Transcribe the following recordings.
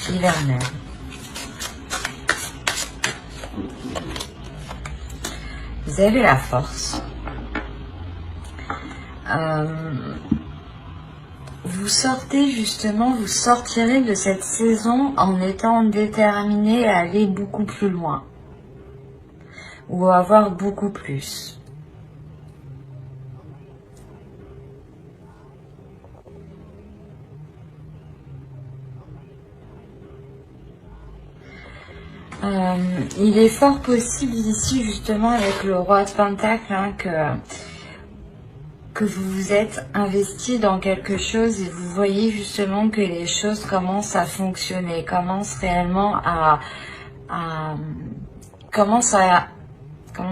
hivernale. Vous avez la force. Vous sortez justement, vous sortirez de cette saison en étant déterminé à aller beaucoup plus loin. Ou à avoir beaucoup plus. Il est fort possible ici justement avec le roi de Pentacle hein, que vous vous êtes investi dans quelque chose et vous voyez justement que les choses commencent à fonctionner, commencent réellement comment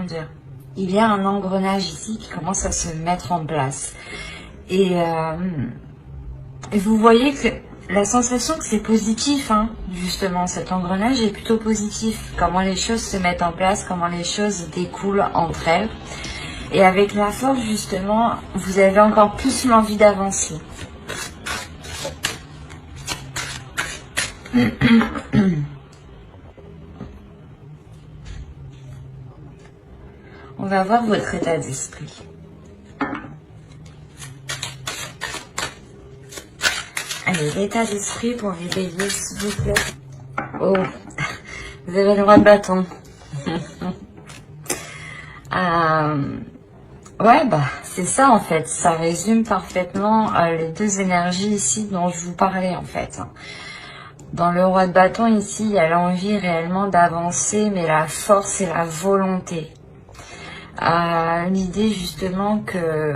dire, il y a un engrenage ici qui commence à se mettre en place et vous voyez que la sensation que c'est positif, hein, justement, cet engrenage est plutôt positif. Comment les choses se mettent en place, comment les choses découlent entre elles. Et avec la force, justement, vous avez encore plus l'envie d'avancer. On va voir votre état d'esprit. Allez, l'état d'esprit pour les béliers, s'il vous plaît. Oh, vous avez le roi de bâton. Ouais, bah, c'est ça en fait. Ça résume parfaitement les deux énergies ici dont je vous parlais en fait. Dans le roi de bâton ici, il y a l'envie réellement d'avancer, mais la force et la volonté. L'idée justement que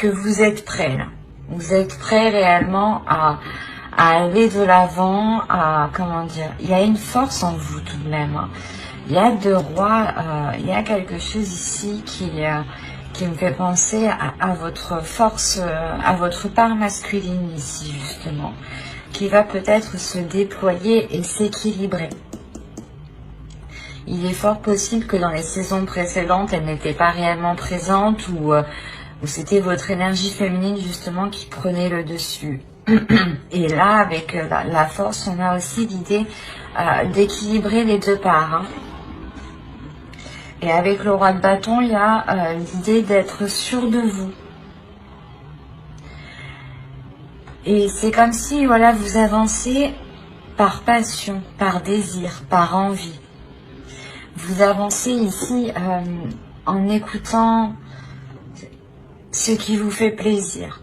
vous êtes prêt là. Vous êtes prêt réellement à aller de l'avant, comment dire, il y a une force en vous tout de même. Hein. Il y a deux rois, il y a quelque chose ici qui me fait penser à votre force, à votre part masculine ici justement, qui va peut-être se déployer et s'équilibrer. Il est fort possible que dans les saisons précédentes, elle n'était pas réellement présente ou c'était votre énergie féminine justement qui prenait le dessus. Et là, avec la force, on a aussi l'idée d'équilibrer les deux parts. Hein. Et avec le roi de bâton, il y a l'idée d'être sûr de vous. Et c'est comme si, voilà, vous avancez par passion, par désir, par envie. Vous avancez ici en écoutant ce qui vous fait plaisir,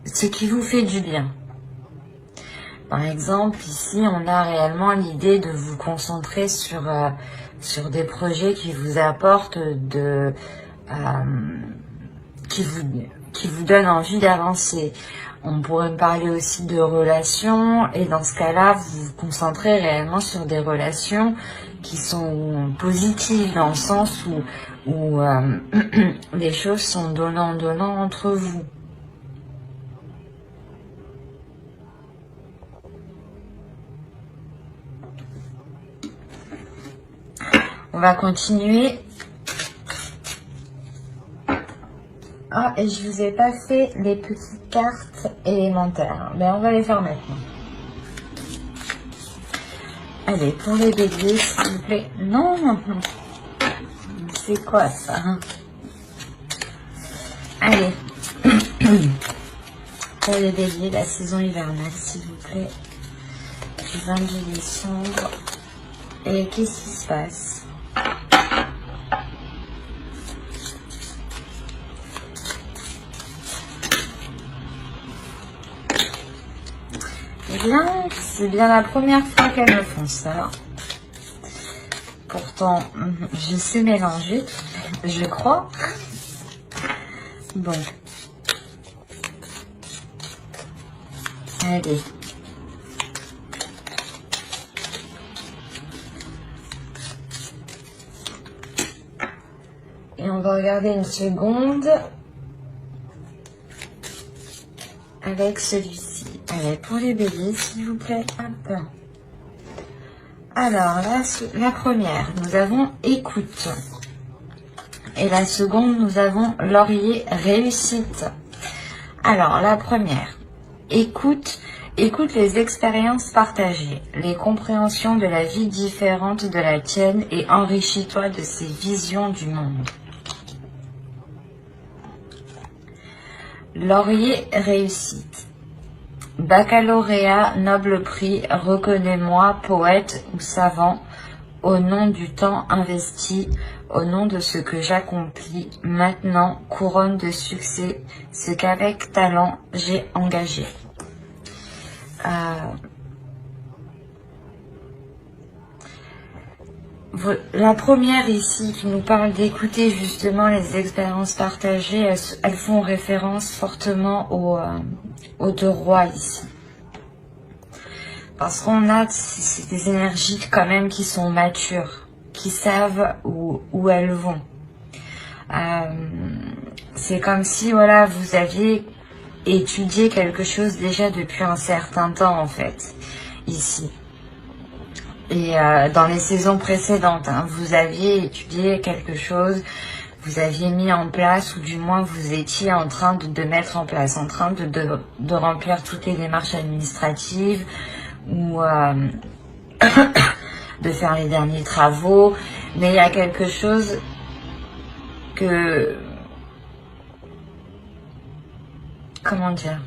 ce qui vous fait du bien. Par exemple, ici, on a réellement l'idée de vous concentrer sur des projets qui vous apportent qui vous donnent envie d'avancer. On pourrait me parler aussi de relations, et dans ce cas-là, vous vous concentrez réellement sur des relations qui sont positives, dans le sens où les choses sont donnant-donnant entre vous. On va continuer. Ah, et je vous ai pas fait les petites cartes élémentaires. Mais on va les faire maintenant. Allez, pour les béliers, s'il vous plaît. Non, c'est quoi ça? Allez. Pour les béliers, la saison hivernale, s'il vous plaît. Du 22 décembre. Et qu'est-ce qui se passe? Bien, c'est bien la première fois qu'elles me font ça. Pourtant, je sais mélanger, je crois. Bon. Allez. Et on va regarder une seconde avec celui-ci. Allez, pour les béliers, s'il vous plaît, hop. Alors, la première, nous avons écoute. Et la seconde, nous avons laurier réussite. Alors, la première, Écoute les expériences partagées, les compréhensions de la vie différente de la tienne et enrichis-toi de ces visions du monde. Laurier réussite. Baccalauréat, noble prix, reconnais-moi, poète ou savant, au nom du temps investi, au nom de ce que j'accomplis, maintenant, couronne de succès, ce qu'avec talent j'ai engagé. La première ici qui nous parle d'écouter justement les expériences partagées, elles font référence fortement aux deux rois ici. Parce qu'on a des énergies quand même qui sont matures, qui savent où elles vont. C'est comme si voilà, vous aviez étudié quelque chose déjà depuis un certain temps en fait, ici. Et dans les saisons précédentes, hein, vous aviez étudié quelque chose, vous aviez mis en place, ou du moins vous étiez en train de mettre en place, en train de remplir toutes les démarches administratives, ou de faire les derniers travaux. Mais il y a quelque chose que... Comment dire ?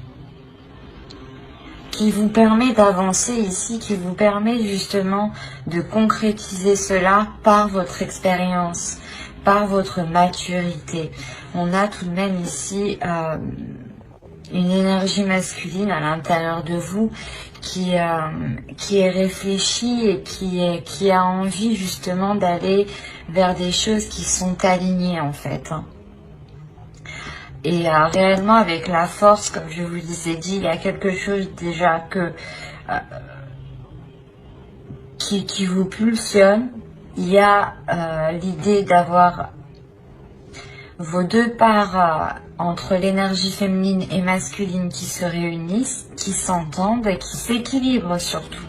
Qui vous permet d'avancer ici, qui vous permet justement de concrétiser cela par votre expérience, par votre maturité. On a tout de même ici une énergie masculine à l'intérieur de vous qui est réfléchie et qui a envie justement d'aller vers des choses qui sont alignées en fait. Et réellement avec la force, comme je vous ai dit, il y a quelque chose déjà qui vous pulsionne. Il y a l'idée d'avoir vos deux parts entre l'énergie féminine et masculine qui se réunissent, qui s'entendent et qui s'équilibrent surtout.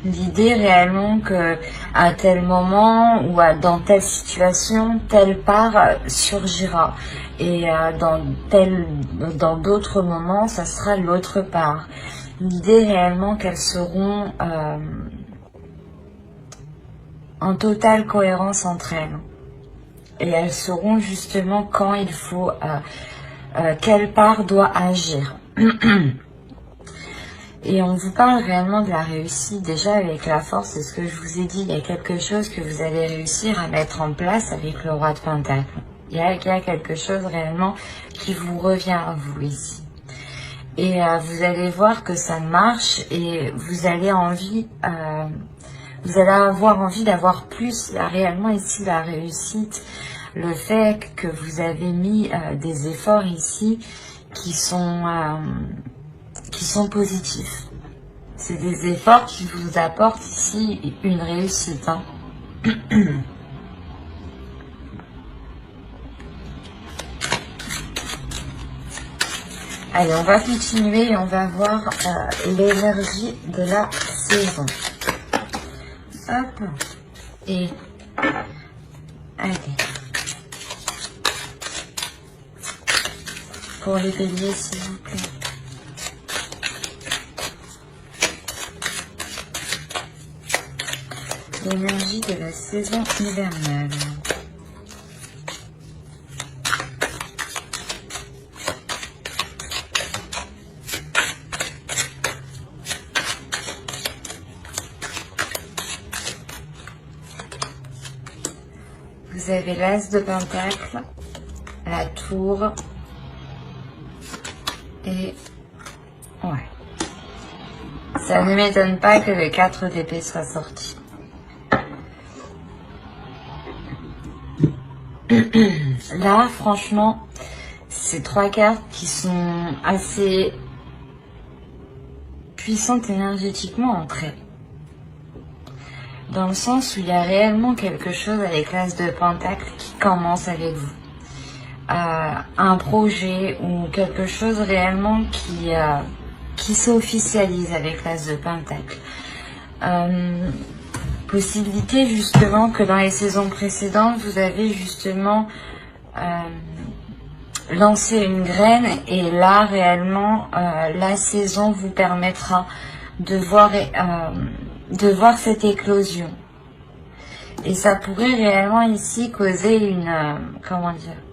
L'idée réellement que à tel moment ou dans telle situation, telle part surgira. Et dans d'autres moments, ça sera l'autre part. L'idée réellement qu'elles seront en totale cohérence entre elles. Et elles sauront justement quand il faut, quelle part doit agir. Et on vous parle réellement de la réussite déjà avec la force, c'est ce que je vous ai dit, il y a quelque chose que vous allez réussir à mettre en place avec le roi de Pentacle. Il y a quelque chose réellement qui vous revient à vous ici. Et vous allez voir que ça marche et vous allez avoir envie d'avoir plus. Il y a réellement ici la réussite, le fait que vous avez mis des efforts ici qui sont positifs. C'est des efforts qui vous apportent ici une réussite. Hein. Allez, on va continuer et on va voir l'énergie de la saison. Hop. Et allez. Pour les béliers, s'il vous plaît. L'énergie de la saison hivernale. Vous avez l'As de Pentacle, la Tour et... Ouais. Ça ne m'étonne pas que le 4 d'épée soit sorti. Là, franchement, c'est 3 cartes qui sont assez puissantes énergétiquement entre elles. Dans le sens où il y a réellement quelque chose avec l'As de Pentacle qui commence avec vous. Un projet ou quelque chose réellement qui s'officialise avec l'As de Pentacle. Possibilité justement que dans les saisons précédentes, vous avez justement lancer une graine et là réellement la saison vous permettra de voir cette éclosion. Et ça pourrait réellement ici causer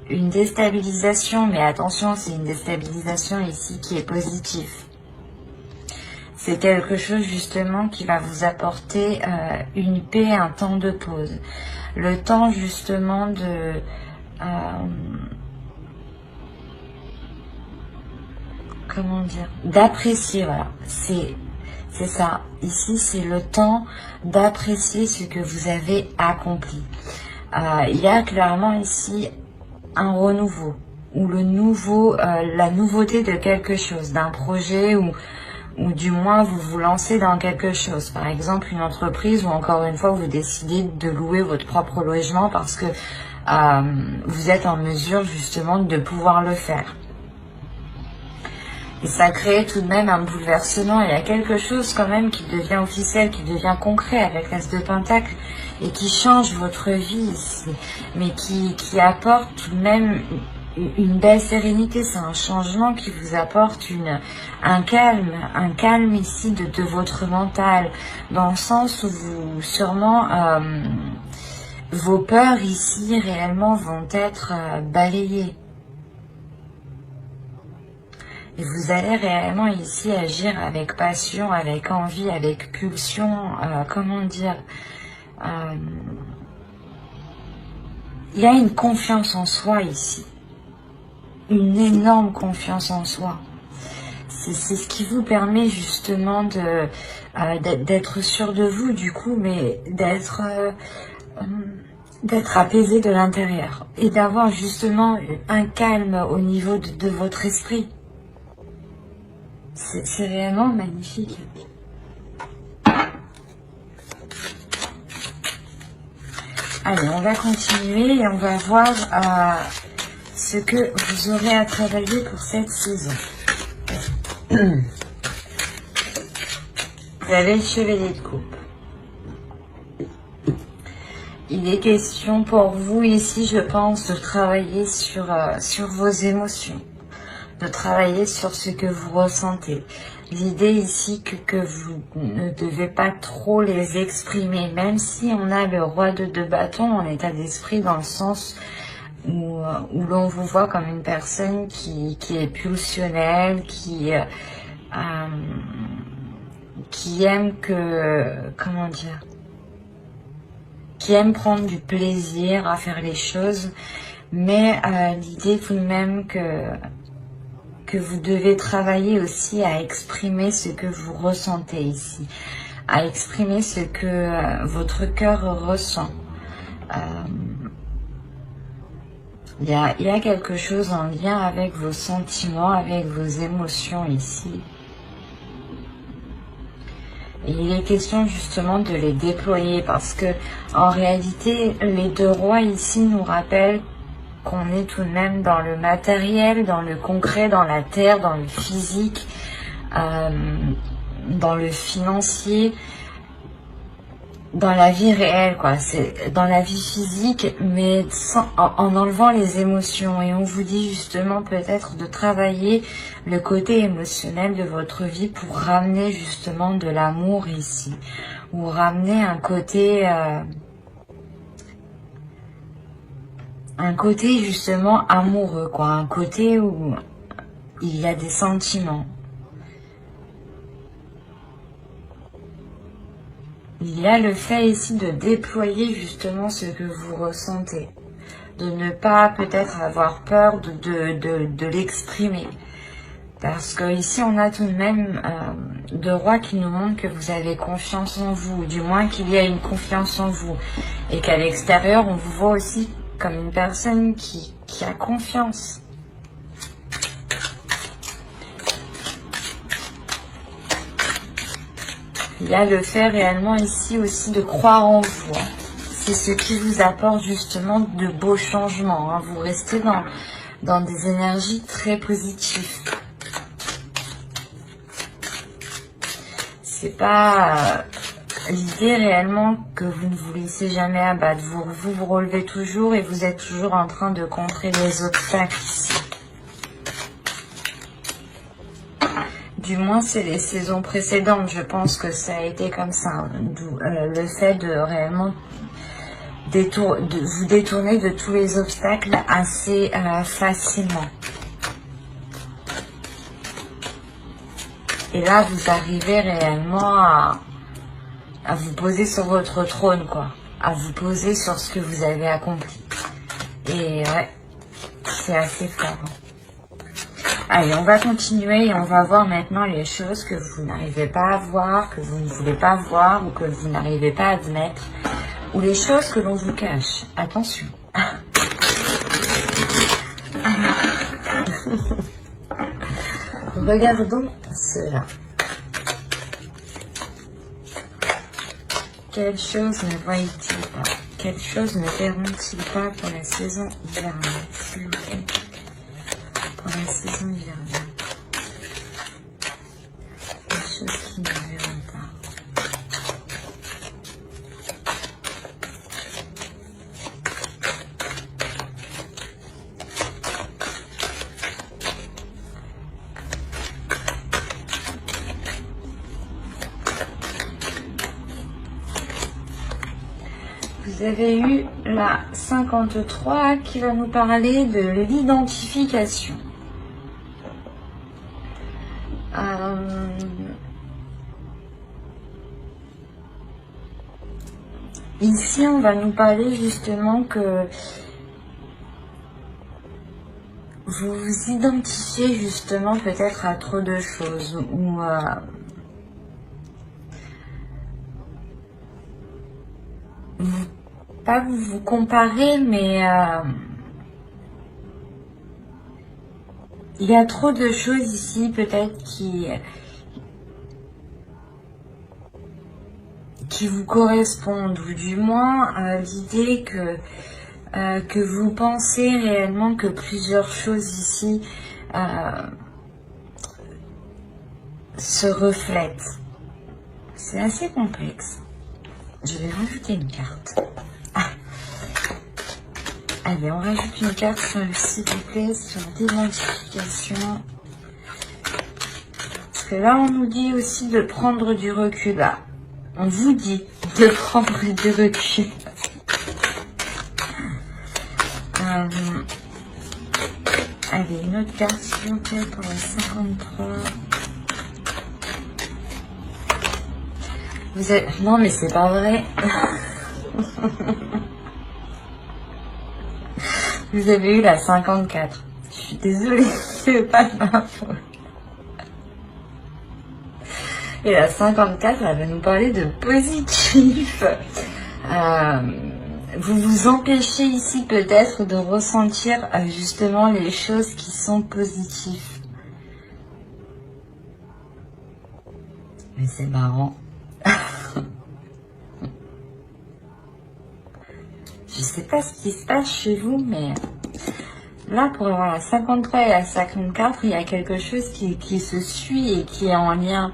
une déstabilisation, mais attention, c'est une déstabilisation ici qui est positive. C'est quelque chose justement qui va vous apporter une paix, un temps de pause. Le temps justement de... comment dire, d'apprécier, voilà, c'est ça. Ici, c'est le temps d'apprécier ce que vous avez accompli. Il y a clairement ici un renouveau, ou la nouveauté de quelque chose, d'un projet, ou du moins vous vous lancez dans quelque chose. Par exemple, une entreprise, ou encore une fois, vous décidez de louer votre propre logement parce que vous êtes en mesure justement de pouvoir le faire. Et ça crée tout de même un bouleversement. Il y a quelque chose quand même qui devient officiel, qui devient concret avec l'As de Pentacle et qui change votre vie ici, mais qui apporte tout de même une belle sérénité. C'est un changement qui vous apporte un calme ici de votre mental, dans le sens où vous sûrement vos peurs ici réellement vont être balayées. Et vous allez réellement ici agir avec passion, avec envie, avec pulsion, comment dire, il y a une confiance en soi ici, une énorme confiance en soi. C'est ce qui vous permet justement d'être sûr de vous du coup, mais d'être apaisé de l'intérieur et d'avoir justement un calme au niveau de votre esprit. C'est réellement magnifique. Allez, on va continuer et on va voir ce que vous aurez à travailler pour cette saison. Vous avez le chevalier de coupe. Il est question pour vous ici, je pense, de travailler sur vos émotions. De travailler sur ce que vous ressentez. L'idée ici que vous ne devez pas trop les exprimer, même si on a le roi de deux bâtons en état d'esprit, dans le sens où l'on vous voit comme une personne qui est pulsionnelle, qui aime qui aime prendre du plaisir à faire les choses, mais l'idée tout de même que vous devez travailler aussi à exprimer ce que vous ressentez ici, à exprimer ce que votre cœur ressent. Il y a quelque chose en lien avec vos sentiments, avec vos émotions ici. Et il est question justement de les déployer parce que en réalité, les deux rois ici nous rappellent qu'on est tout de même dans le matériel, dans le concret, dans la terre, dans le physique, dans le financier, dans la vie réelle, quoi. C'est dans la vie physique, mais en enlevant les émotions. Et on vous dit justement peut-être de travailler le côté émotionnel de votre vie pour ramener justement de l'amour ici, ou ramener un côté justement amoureux, quoi, un côté où il y a des sentiments. Il y a le fait ici de déployer justement ce que vous ressentez, de ne pas peut-être avoir peur de l'exprimer. Parce que ici on a tout de même deux rois qui nous montrent que vous avez confiance en vous, du moins qu'il y a une confiance en vous, et qu'à l'extérieur on vous voit aussi comme une personne qui a confiance. Il y a le fait réellement ici aussi de croire en vous. C'est ce qui vous apporte justement de beaux changements. Vous restez dans des énergies très positives. C'est pas l'idée réellement que vous ne vous laissez jamais abattre. Vous relevez toujours et vous êtes toujours en train de contrer les obstacles ici. du moins c'est les saisons précédentes, je pense que ça a été comme ça, d'où le fait de réellement vous détourner de tous les obstacles assez facilement. Et là, vous arrivez réellement à vous poser sur votre trône, quoi. À vous poser sur ce que vous avez accompli. Et ouais, c'est assez fort. Allez, on va continuer et on va voir maintenant les choses que vous n'arrivez pas à voir, que vous ne voulez pas voir ou que vous n'arrivez pas à admettre. Ou les choses que l'on vous cache. Attention. Regardons cela. Quelles choses ne voient-ils pas? Quelles choses ne verront-ils pas pour la saison hivernale, s'il vous plaît? Pour la saison hivernale. Les choses qu'ils ne verront pas. Vous avez eu la 53 qui va nous parler de l'identification. Ici, on va nous parler justement que vous vous identifiez justement peut-être à trop de choses ou pas vous vous comparez, mais il y a trop de choses ici peut-être qui vous correspondent, ou du moins l'idée que vous pensez réellement que plusieurs choses ici se reflètent. C'est assez complexe. Je vais rajouter une carte. Allez, on rajoute une carte, s'il vous plaît, sur l'identification. Parce que là, on nous dit aussi de prendre du recul. Là, on vous dit de prendre du recul. Allez, une autre carte, s'il vous plaît, pour le 53. Vous êtes... Non, mais c'est pas vrai. Vous avez eu la 54. Je suis désolée, c'est pas de ma faute. Et la 54, elle va nous parler de positif. Vous vous empêchez ici peut-être de ressentir justement les choses qui sont positives. Mais c'est marrant. Je sais pas ce qui se passe chez vous, mais là, pour avoir la 53 et la 54, il y a quelque chose qui se suit et qui est en lien.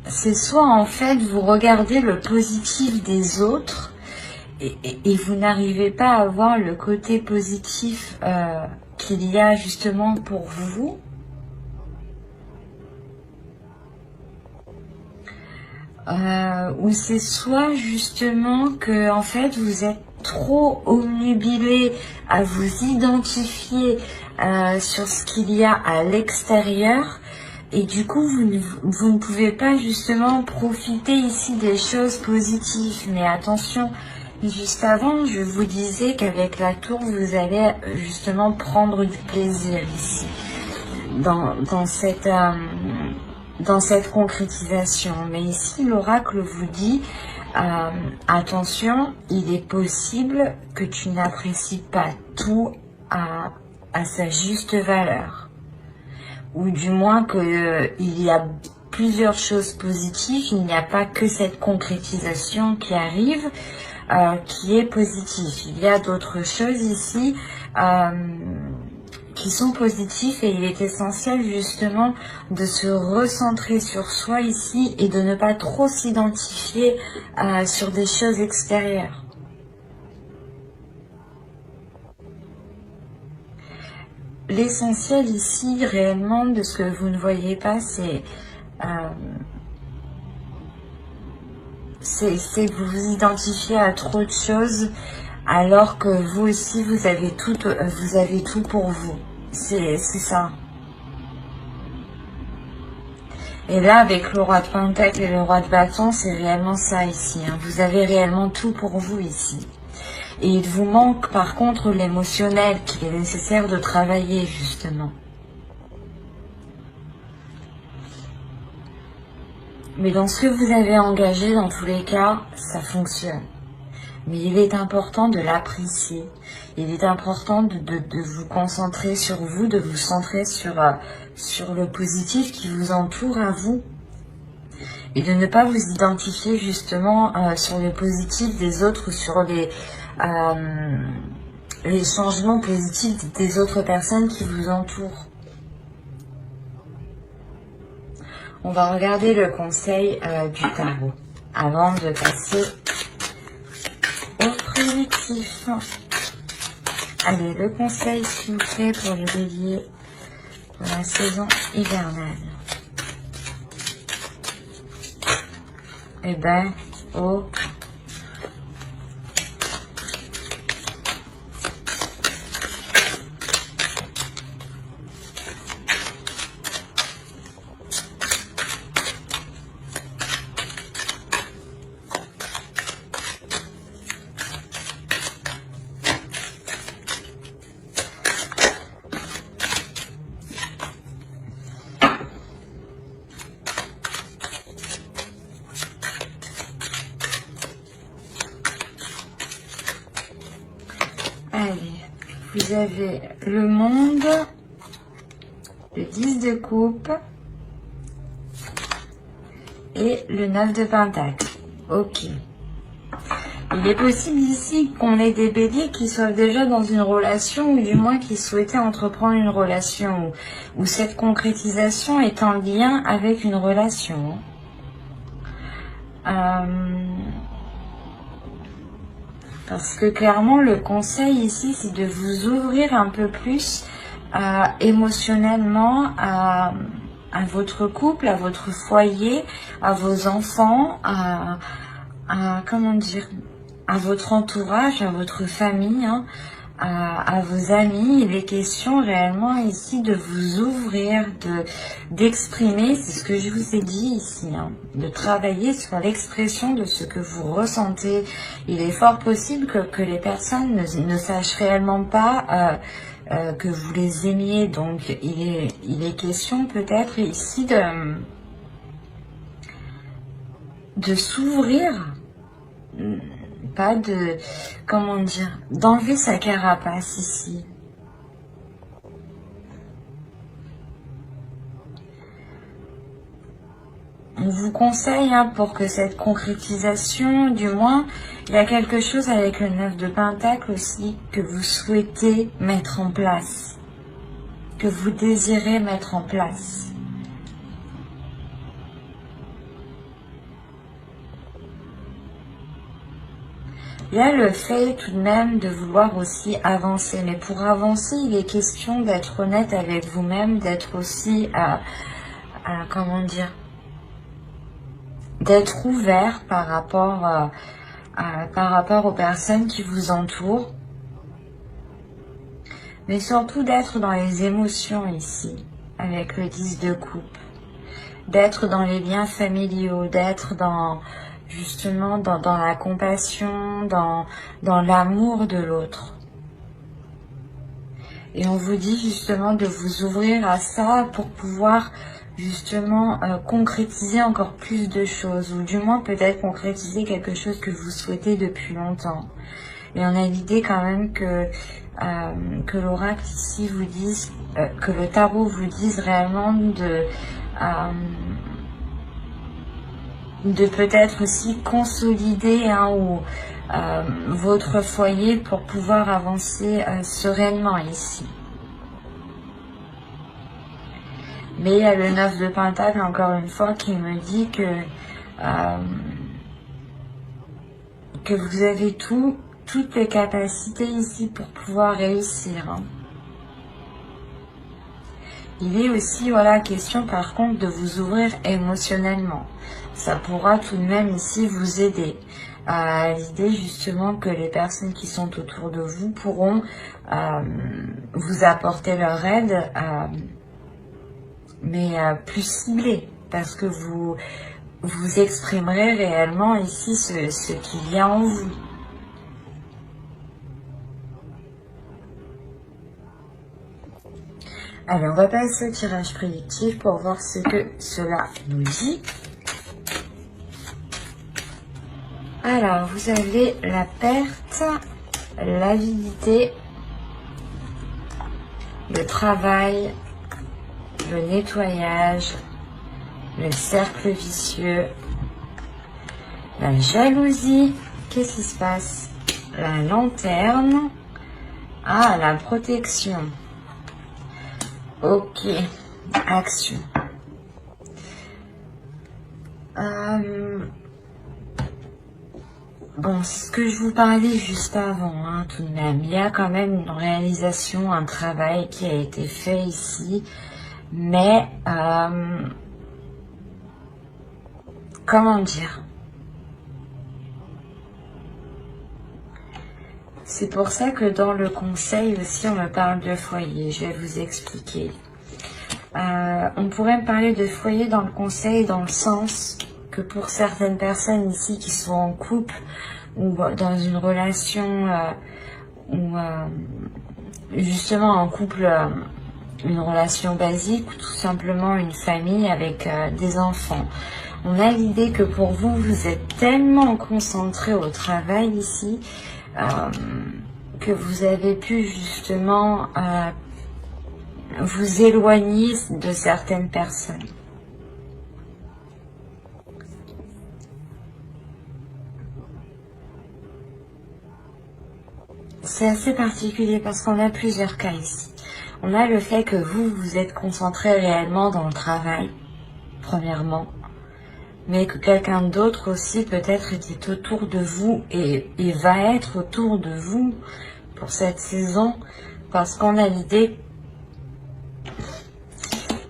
C'est soit en fait vous regardez le positif des autres et vous n'arrivez pas à voir le côté positif qu'il y a justement pour vous. Ou c'est soit justement que en fait vous êtes trop obnubilé à vous identifier sur ce qu'il y a à l'extérieur et du coup vous ne pouvez pas justement profiter ici des choses positives. Mais attention, juste avant je vous disais qu'avec la tour vous allez justement prendre du plaisir ici dans cette concrétisation. Mais ici, l'oracle vous dit, attention, il est possible que tu n'apprécies pas tout à sa juste valeur. Ou du moins qu'il y a plusieurs choses positives, il n'y a pas que cette concrétisation qui arrive, qui est positive. Il y a d'autres choses ici qui sont positifs et il est essentiel justement de se recentrer sur soi ici et de ne pas trop s'identifier sur des choses extérieures. l'essentiel ici, réellement, de ce que vous ne voyez pas, c'est que vous vous identifiez à trop de choses, alors que vous aussi, vous avez tout pour vous. C'est ça. Et là, avec le roi de Pentacle et le roi de bâton, c'est réellement ça ici. Hein. Vous avez réellement tout pour vous ici. Et il vous manque par contre l'émotionnel qu'il est nécessaire de travailler justement. Mais dans ce que vous avez engagé, dans tous les cas, ça fonctionne. Mais il est important de l'apprécier. Il est important de vous concentrer sur vous, de vous centrer sur le positif qui vous entoure à vous. Et de ne pas vous identifier justement sur le positif des autres, sur les changements positifs des autres personnes qui vous entourent. On va regarder le conseil du tarot avant de passer au prédictif. Allez, le conseil s'il vous plaît pour le bélier pour la saison hivernale. Eh ben, oh. Allez, vous avez le monde, le 10 de coupe et le 9 de pentacle. Ok. Il est possible ici qu'on ait des béliers qui soient déjà dans une relation ou du moins qui souhaitaient entreprendre une relation où cette concrétisation est en lien avec une relation. Parce que clairement, le conseil ici, c'est de vous ouvrir un peu plus émotionnellement à votre couple, à votre foyer, à vos enfants, comment dire, à votre entourage, à votre famille, hein, à vos amis. Il est question réellement ici de vous ouvrir, d'exprimer, c'est ce que je vous ai dit ici, hein, de travailler sur l'expression de ce que vous ressentez. Il est fort possible que les personnes ne sachent réellement pas que vous les aimiez. Donc il est question peut-être ici de s'ouvrir, pas de, comment dire, d'enlever sa carapace ici. On vous conseille, hein, pour que cette concrétisation, du moins, il y a quelque chose avec le 9 de pentacle aussi que vous souhaitez mettre en place, que vous désirez mettre en place. Il y a le fait tout de même de vouloir aussi avancer. Mais pour avancer, il est question d'être honnête avec vous-même, d'être aussi, comment dire, d'être ouvert par rapport aux personnes qui vous entourent. Mais surtout d'être dans les émotions ici, avec le 10 de coupe. D'être dans les liens familiaux, d'être dans... justement dans la compassion, dans l'amour de l'autre. Et on vous dit justement de vous ouvrir à ça pour pouvoir justement concrétiser encore plus de choses, ou du moins peut-être concrétiser quelque chose que vous souhaitez depuis longtemps. Et on a l'idée quand même que l'oracle ici vous dise, que le tarot vous dise réellement de peut-être aussi consolider, hein, votre foyer pour pouvoir avancer sereinement ici. Mais il y a le 9 de pentacle, encore une fois, qui me dit que vous avez toutes les capacités ici pour pouvoir réussir. Hein. Il est aussi, voilà, question par contre de vous ouvrir émotionnellement. Ça pourra tout de même ici vous aider à l'idée justement que les personnes qui sont autour de vous pourront vous apporter leur aide, mais plus ciblée, parce que vous exprimerez réellement ici ce qu'il y a en vous. Allez, on va passer au tirage prédictif pour voir ce que cela nous dit. Alors, vous avez la perte, l'avidité, le travail, le nettoyage, le cercle vicieux, la jalousie. Qu'est-ce qui se passe? La lanterne. Ah, la protection. Ok, action. Bon, c'est ce que je vous parlais juste avant, hein, tout de même. Il y a quand même une réalisation, un travail qui a été fait ici. Mais, comment dire? C'est pour ça que dans le conseil aussi, on me parle de foyer. Je vais vous expliquer. On pourrait me parler de foyer dans le conseil dans le sens que pour certaines personnes ici qui sont en couple ou dans une relation ou justement en couple, une relation basique ou tout simplement une famille avec des enfants. On a l'idée que pour vous, vous êtes tellement concentré au travail ici que vous avez pu justement vous éloigner de certaines personnes. C'est assez particulier parce qu'on a plusieurs cas ici. On a le fait que vous, vous êtes concentré réellement dans le travail, premièrement, mais que quelqu'un d'autre aussi peut-être était autour de vous et va être autour de vous pour cette saison, parce qu'on a l'idée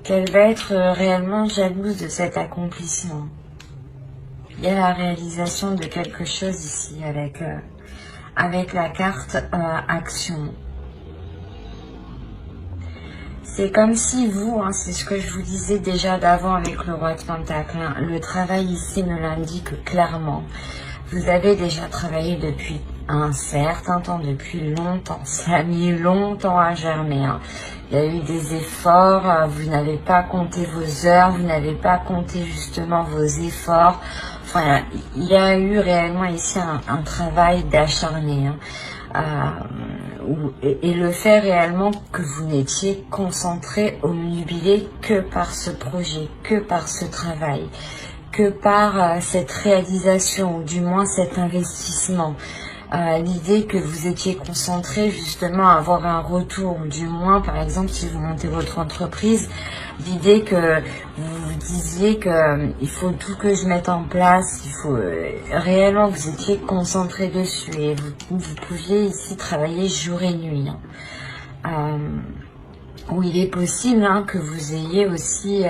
qu'elle va être réellement jalouse de cet accomplissement. Il y a la réalisation de quelque chose ici avec la carte action. C'est comme si vous, hein, c'est ce que je vous disais déjà d'avant avec le roi de Pentacle, hein, le travail ici me l'indique clairement. Vous avez déjà travaillé depuis un certain temps, depuis longtemps. Ça a mis longtemps à germer. Hein. Il y a eu des efforts, vous n'avez pas compté vos heures, vous n'avez pas compté justement vos efforts. Enfin, il y a eu réellement ici un travail d'acharné. Hein. Et le fait réellement que vous n'étiez concentré, omnubilé que par ce projet, que par ce travail, que par cette réalisation, ou du moins cet investissement. L'idée que vous étiez concentré justement à avoir un retour, ou du moins par exemple si vous montez votre entreprise, l'idée que vous vous disiez que il faut tout que je mette en place, il faut réellement vous étiez concentré dessus et vous pouviez ici travailler jour et nuit. Hein. Où il est possible hein, que vous ayez aussi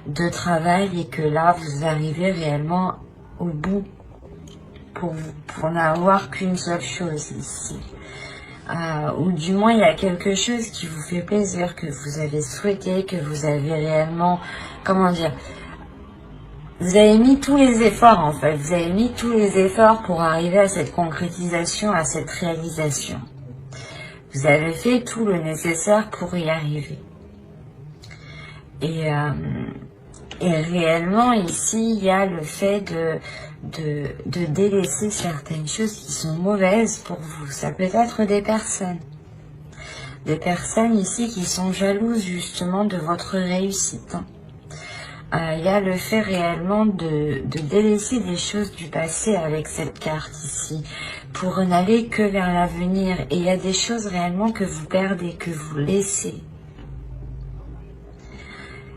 de travail et que là vous arrivez réellement au bout pour n'avoir qu'une seule chose ici. Ou du moins il y a quelque chose qui vous fait plaisir, que vous avez souhaité, que vous avez réellement, comment dire, vous avez mis tous les efforts en fait, vous avez mis tous les efforts pour arriver à cette concrétisation, à cette réalisation. Vous avez fait tout le nécessaire pour y arriver. Et réellement ici il y a le fait de délaisser certaines choses qui sont mauvaises pour vous. Ça peut être des personnes ici qui sont jalouses justement de votre réussite. Il y a le fait réellement de délaisser des choses du passé avec cette carte ici, pour n'aller que vers l'avenir. Et il y a des choses réellement que vous perdez, que vous laissez.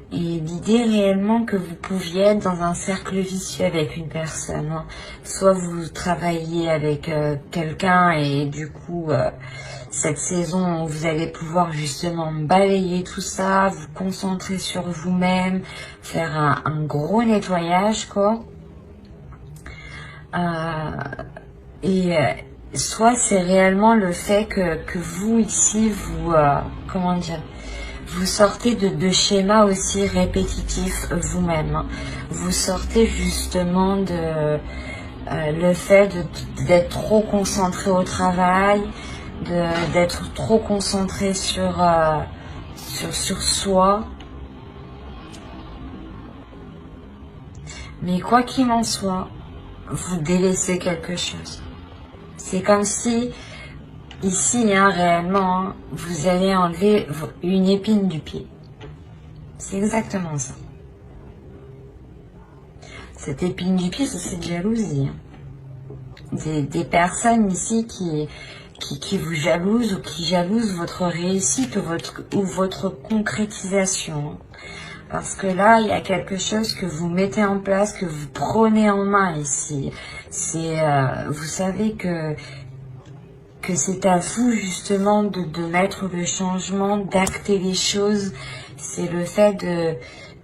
Et l'idée réellement que vous pouviez être dans un cercle vicieux avec une personne. Hein. Soit vous travaillez avec quelqu'un et du coup, cette saison, vous allez pouvoir justement balayer tout ça, vous concentrer sur vous-même, faire un gros nettoyage, quoi. Soit c'est réellement le fait que vous, ici, vous... comment dire, vous sortez de schémas aussi répétitifs vous-même. Hein. Vous sortez justement de le fait d'être trop concentré au travail, d'être trop concentré sur soi. Mais quoi qu'il en soit, vous délaissez quelque chose. C'est comme si... Ici, hein, réellement, hein, vous allez enlever une épine du pied. C'est exactement ça. Cette épine du pied, c'est cette jalousie. Hein. Des personnes ici qui vous jalousent ou qui jalousent votre réussite ou votre concrétisation. Hein. Parce que là, il y a quelque chose que vous mettez en place, que vous prenez en main ici. C'est, vous savez que c'est à vous justement de mettre le changement, d'acter les choses. C'est le fait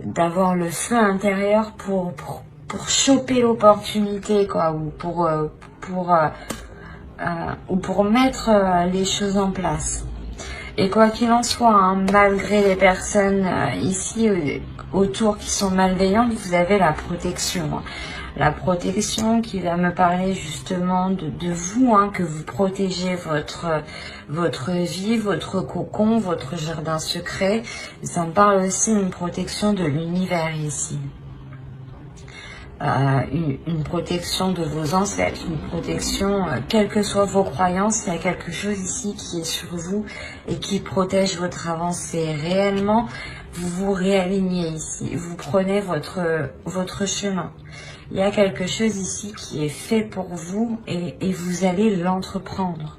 d'avoir le feu intérieur pour choper l'opportunité, quoi, ou pour mettre les choses en place. Et quoi qu'il en soit, hein, malgré les personnes ici autour qui sont malveillantes, vous avez la protection. Hein. La protection qui va me parler justement de vous, hein, que vous protégez votre vie, votre cocon, votre jardin secret. Ça me parle aussi d'une protection de l'univers ici. Une protection de vos ancêtres, une protection, quelles que soient vos croyances, il y a quelque chose ici qui est sur vous et qui protège votre avancée. Réellement, vous vous réalignez ici, vous prenez votre chemin. Il y a quelque chose ici qui est fait pour vous et vous allez l'entreprendre.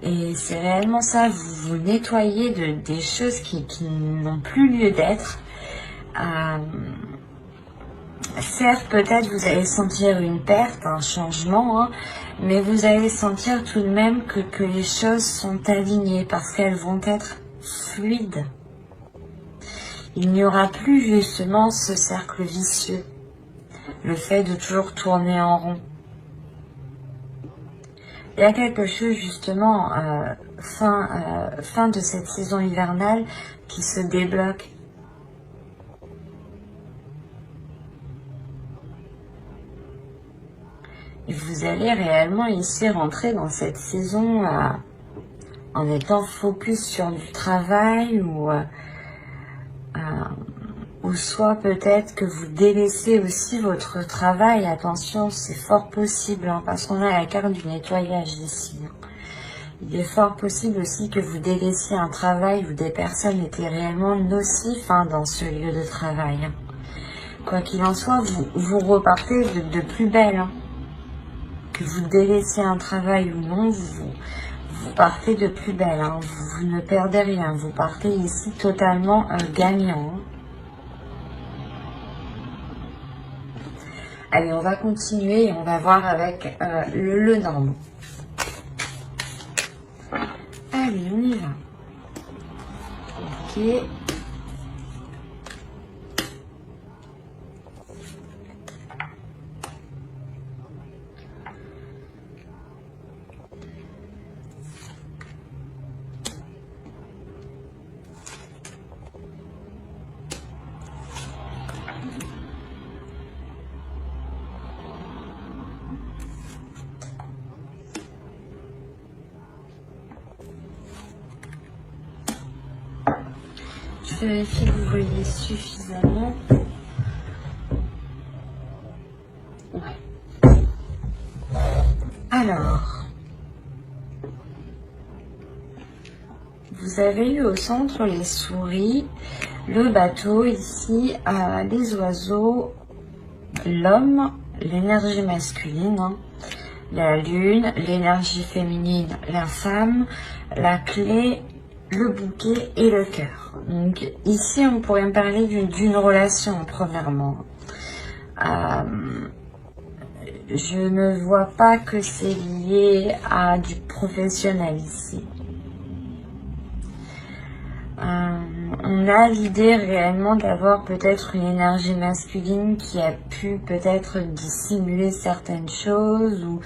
Et c'est réellement ça, vous vous nettoyez des choses qui n'ont plus lieu d'être. Certes, peut-être vous allez sentir une perte, un changement, hein, mais vous allez sentir tout de même que les choses sont alignées parce qu'elles vont être fluides. Il n'y aura plus justement ce cercle vicieux, le fait de toujours tourner en rond. Il y a quelque chose justement, fin de cette saison hivernale qui se débloque. Et vous allez réellement ici rentrer dans cette saison en étant focus sur du travail ou soit peut-être que vous délaissez aussi votre travail. Attention, c'est fort possible hein, parce qu'on a la carte du nettoyage ici. Il est fort possible aussi que vous délaissiez un travail où des personnes étaient réellement nocives hein, dans ce lieu de travail. Quoi qu'il en soit, vous repartez de plus belle. Hein. Que vous délaissiez un travail ou non, vous partez de plus belle. Hein. Vous ne perdez rien. Vous partez ici totalement gagnant. Hein. Allez, on va continuer et on va voir avec le normand. Allez, on y va. Ok. Je vérifie que vous voyez suffisamment. Ouais. Alors, vous avez eu au centre les souris, le bateau ici, les oiseaux, l'homme, l'énergie masculine, hein, la lune, l'énergie féminine, la femme, la clé, le bouquet et le cœur. D'accord. Donc ici, on pourrait me parler d'une relation, premièrement. Je ne vois pas que c'est lié à du professionnel ici. On a l'idée réellement d'avoir peut-être une énergie masculine qui a pu peut-être dissimuler certaines choses ou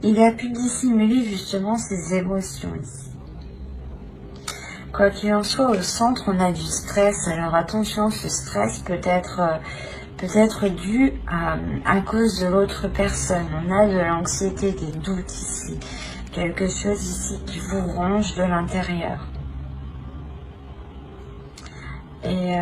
il a pu dissimuler justement ses émotions ici. Quoi qu'il en soit, au centre, on a du stress. Alors attention, ce stress peut être dû à cause de l'autre personne. On a de l'anxiété, des doutes ici. Quelque chose ici qui vous ronge de l'intérieur. Et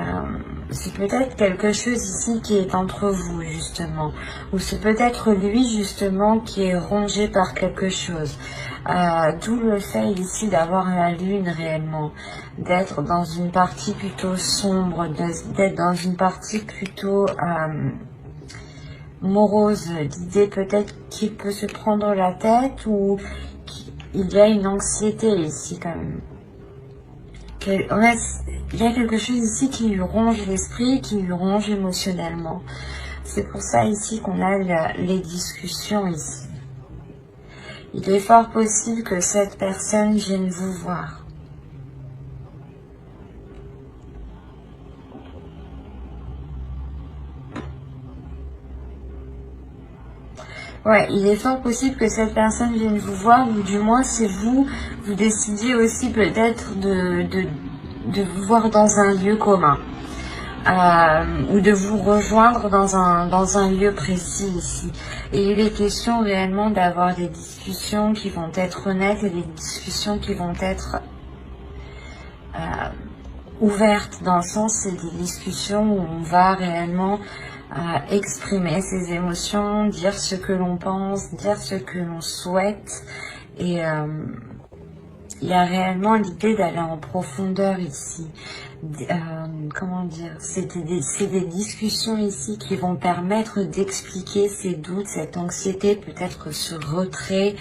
c'est peut-être quelque chose ici qui est entre vous, justement. Ou c'est peut-être lui, justement, qui est rongé par quelque chose. D'où le fait ici d'avoir la lune réellement. D'être dans une partie plutôt sombre, d'être dans une partie plutôt morose. L'idée peut-être qu'il peut se prendre la tête ou qu'il y a une anxiété ici quand même. Il y a quelque chose ici qui lui ronge l'esprit, qui lui ronge émotionnellement. C'est pour ça ici qu'on a les discussions ici. Il est fort possible que cette personne vienne vous voir. Ouais, il est fort possible que cette personne vienne vous voir, ou du moins c'est vous décidiez aussi peut-être de vous voir dans un lieu commun. Ou de vous rejoindre dans un lieu précis ici. Et il est question réellement d'avoir des discussions qui vont être honnêtes et des discussions qui vont être ouvertes, dans le sens c'est des discussions où on va réellement exprimer ses émotions, dire ce que l'on pense, dire ce que l'on souhaite. Et il y a réellement l'idée d'aller en profondeur ici. Comment dire, c'est des discussions ici qui vont permettre d'expliquer ces doutes, cette anxiété, peut-être ce retrait.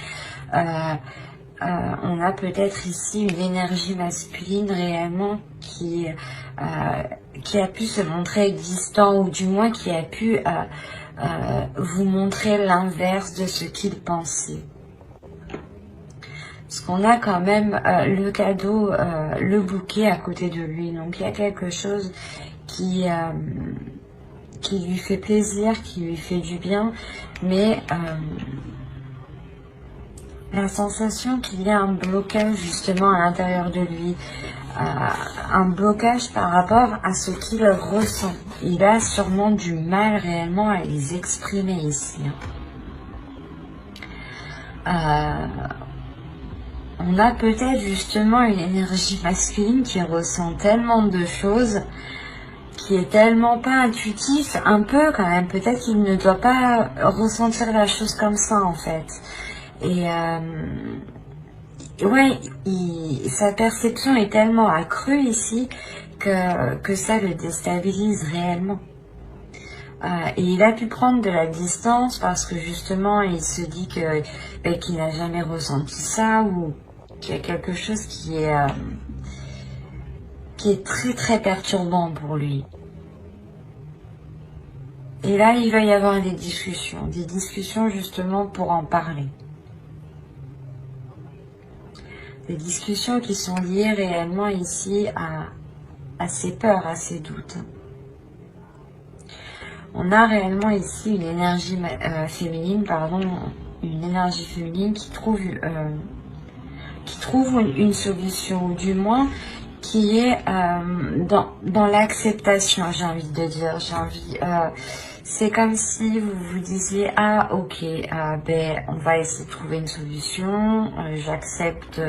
On a peut-être ici une énergie masculine réellement qui a pu se montrer distant, ou du moins qui a pu vous montrer l'inverse de ce qu'il pensait. Parce qu'on a quand même le cadeau, le bouquet à côté de lui. Donc il y a quelque chose qui lui fait plaisir, qui lui fait du bien. Mais la sensation qu'il y a un blocage justement à l'intérieur de lui. Un blocage par rapport à ce qu'il ressent. Il a sûrement du mal réellement à les exprimer ici. On a peut-être justement une énergie masculine qui ressent tellement de choses, qui est tellement pas intuitif, un peu quand même. Peut-être qu'il ne doit pas ressentir la chose comme ça en fait. Et ouais, sa perception est tellement accrue ici que ça le déstabilise réellement. Et il a pu prendre de la distance parce que justement il se dit qu'il n'a jamais ressenti ça, ou qu'il y a quelque chose qui est très très perturbant pour lui. Et là il va y avoir des discussions justement pour en parler. Des discussions qui sont liées réellement ici à ses peurs, à ses doutes. On a réellement ici une énergie féminine, une énergie féminine qui trouve une solution, ou du moins qui est dans l'acceptation, j'ai envie de dire. C'est comme si vous vous disiez, ah ok, on va essayer de trouver une solution, j'accepte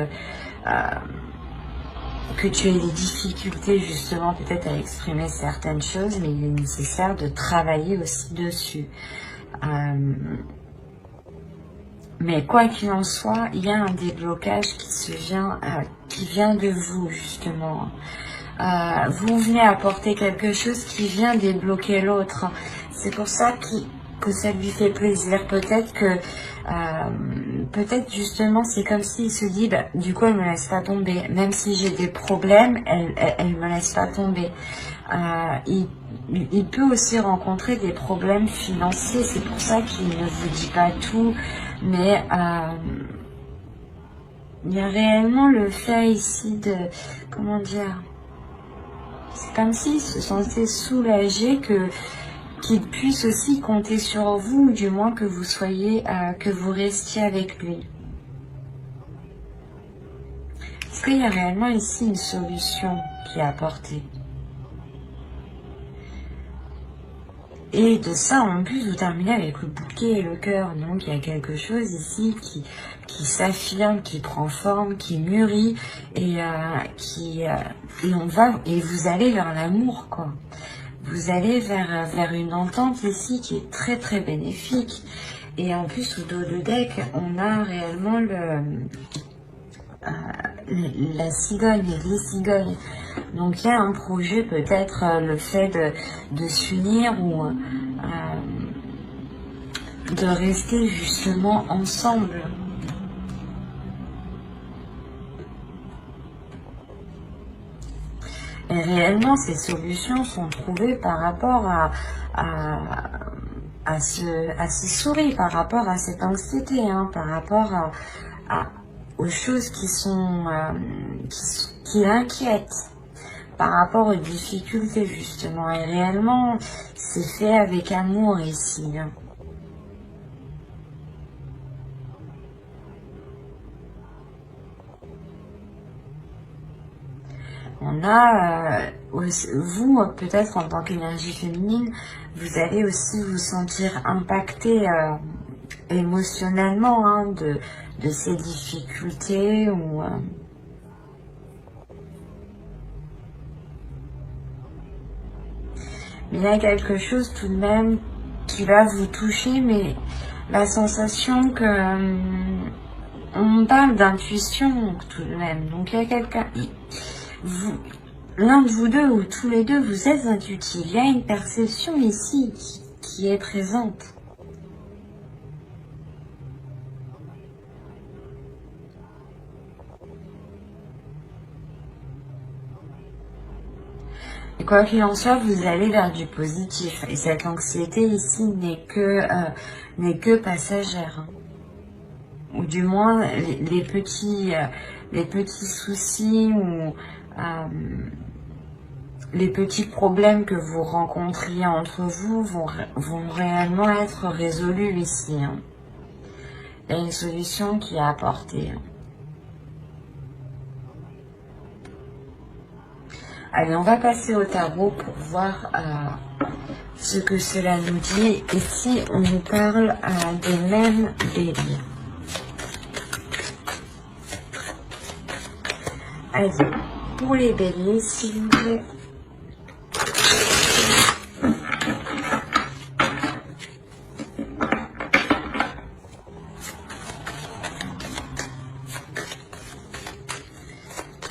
que tu aies des difficultés justement peut-être à exprimer certaines choses, mais il est nécessaire de travailler aussi dessus. Mais quoi qu'il en soit, il y a un déblocage qui vient de vous justement. Vous venez apporter quelque chose qui vient débloquer l'autre. C'est pour ça que ça lui fait plaisir. Peut-être que, peut-être justement, c'est comme s'il se dit, bah, du coup, elle me laisse pas tomber. Même si j'ai des problèmes, elle me laisse pas tomber. Il peut aussi rencontrer des problèmes financiers. C'est pour ça qu'il ne vous dit pas tout. Mais il y a réellement le fait ici de, comment dire, c'est comme s'il se sentait soulagé qu'il puisse aussi compter sur vous, ou du moins que vous soyez, que vous restiez avec lui. Est-ce qu'il y a réellement ici une solution qui est apportée? Et de ça, en plus, vous terminez avec le bouquet et le cœur. Donc, il y a quelque chose ici qui s'affirme, qui prend forme, qui mûrit, et et vous allez vers l'amour, quoi. Vous allez vers une entente ici qui est très très bénéfique. Et en plus, au dos de deck, on a réellement la cigogne et les cigognes. Donc il y a un projet, peut-être le fait de s'unir ou de rester justement ensemble. Et réellement, ces solutions sont trouvées par rapport à ce souris, par rapport à cette anxiété, hein, par rapport aux choses qui inquiètent, par rapport aux difficultés justement. Et réellement, c'est fait avec amour ici, hein. On a, vous, peut-être en tant qu'énergie féminine, vous allez aussi vous sentir impacté émotionnellement, hein, de ces difficultés ou mais il y a quelque chose tout de même qui va vous toucher, mais la sensation que on parle d'intuition tout de même. Donc il y a quelqu'un, l'un de vous deux ou tous les deux, vous êtes intuitifs. Il y a une perception ici qui est présente. Et quoi qu'il en soit, vous allez vers du positif. Et cette anxiété ici n'est que passagère, hein. Ou du moins, les petits soucis ou les petits problèmes que vous rencontriez entre vous vont réellement être résolus ici, hein. Il y a une solution qui est apportée, hein. Allez, on va passer au tarot pour voir ce que cela nous dit. Ici, on nous parle des mêmes béliers. Allez, pour les béliers, s'il vous plaît.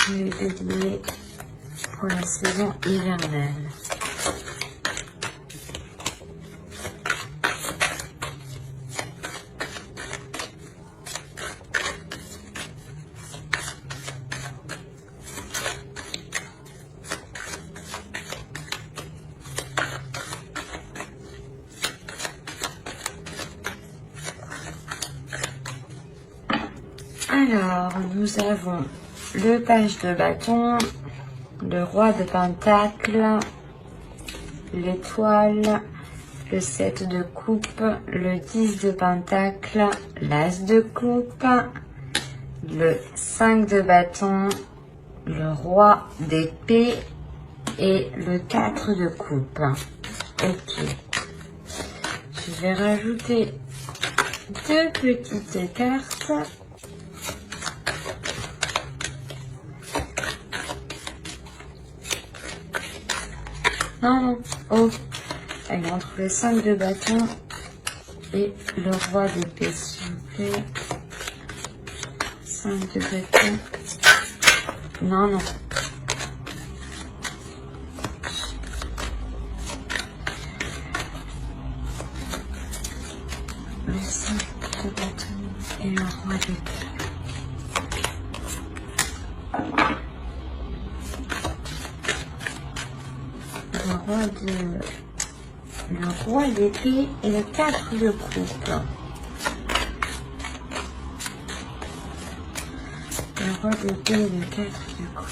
Les béliers pour la saison hivernale. Alors, nous avons le page de bâton, le roi de pentacle, l'étoile, le 7 de coupe, le 10 de pentacle, l'as de coupe, le 5 de bâton, le roi d'épée et le 4 de coupe. Ok. Je vais rajouter deux petites cartes. Non, oh, elle est entre le 5 de bâton et le roi d'épée, s'il vous plaît. 5 de bâton. Non, non. le 5 de bâton et le roi d'épée. Le roi d'épée et le 4 de coupe. Le roi d'épée et le 4 de coupe.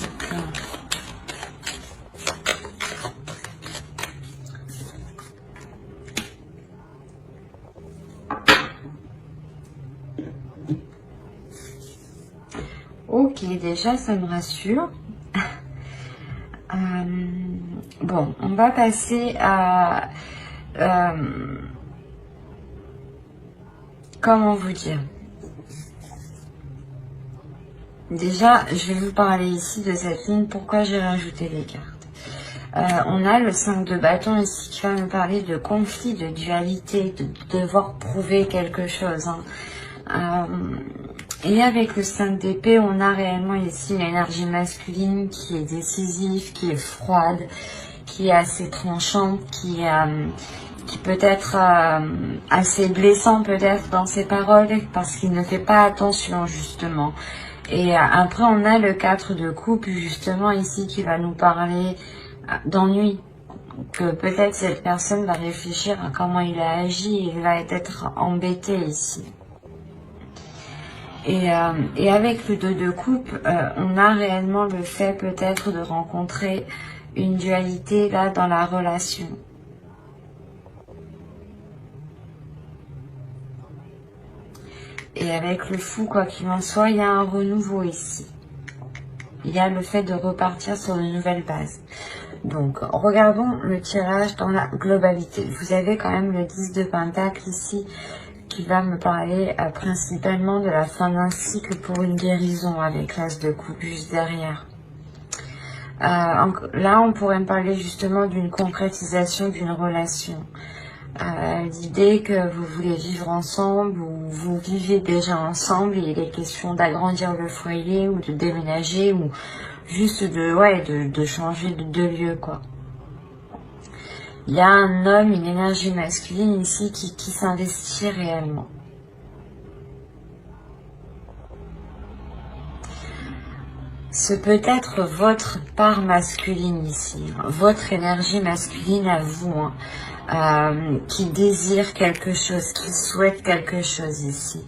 Ok, déjà ça me rassure. Bon, on va passer à... comment vous dire? Déjà, je vais vous parler ici de cette ligne, pourquoi j'ai rajouté les cartes. On a le 5 de bâton ici qui va me parler de conflit, de dualité, de devoir prouver quelque chose. Et avec le 5 d'épée, on a réellement ici l'énergie masculine qui est décisive, qui est froide, qui est assez tranchante, qui peut être assez blessant peut-être dans ses paroles parce qu'il ne fait pas attention justement. Et après on a le 4 de coupe justement ici qui va nous parler d'ennui. Que peut-être cette personne va réfléchir à comment il a agi et il va être embêté ici. Et avec le 2 de coupe, on a réellement le fait peut-être de rencontrer une dualité là dans la relation. Et avec le fou, quoi qu'il en soit, il y a un renouveau ici. Il y a le fait de repartir sur de nouvelles bases. Donc, regardons le tirage dans la globalité. Vous avez quand même le 10 de Pentacle ici, qui va me parler principalement de la fin d'un cycle pour une guérison avec l'As de coupe juste derrière. Là, on pourrait me parler justement d'une concrétisation d'une relation. L'idée que vous voulez vivre ensemble ou vous vivez déjà ensemble et il est question d'agrandir le foyer ou de déménager ou juste de changer de lieu, quoi. Il y a un homme, une énergie masculine ici qui s'investit réellement. Ce peut être votre part masculine ici, votre énergie masculine à vous, qui désire quelque chose, qui souhaite quelque chose ici.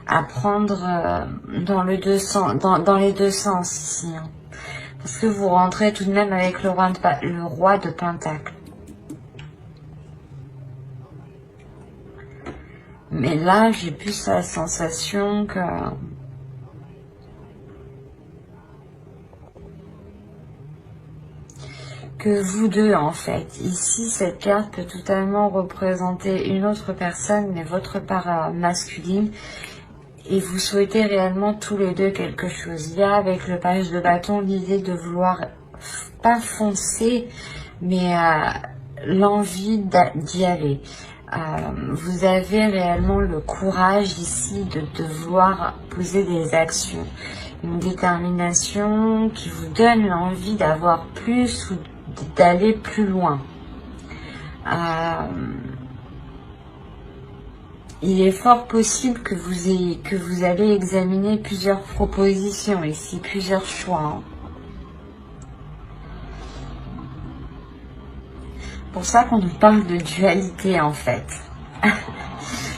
À prendre dans les deux sens ici. Parce que vous rentrez tout de même avec le roi de Pentacle. Mais là, j'ai plus la sensation que vous deux, en fait. Ici, cette carte peut totalement représenter une autre personne, mais votre part masculine. Et vous souhaitez réellement tous les deux quelque chose. Il y a avec le page de bâton l'idée de vouloir, pas foncer, mais l'envie d'y aller. Vous avez réellement le courage ici de vouloir poser des actions. Une détermination qui vous donne l'envie d'avoir plus ou d'aller plus loin. Il est fort possible que vous allez examiner plusieurs propositions ici, plusieurs choix. Pour ça qu'on nous parle de dualité en fait.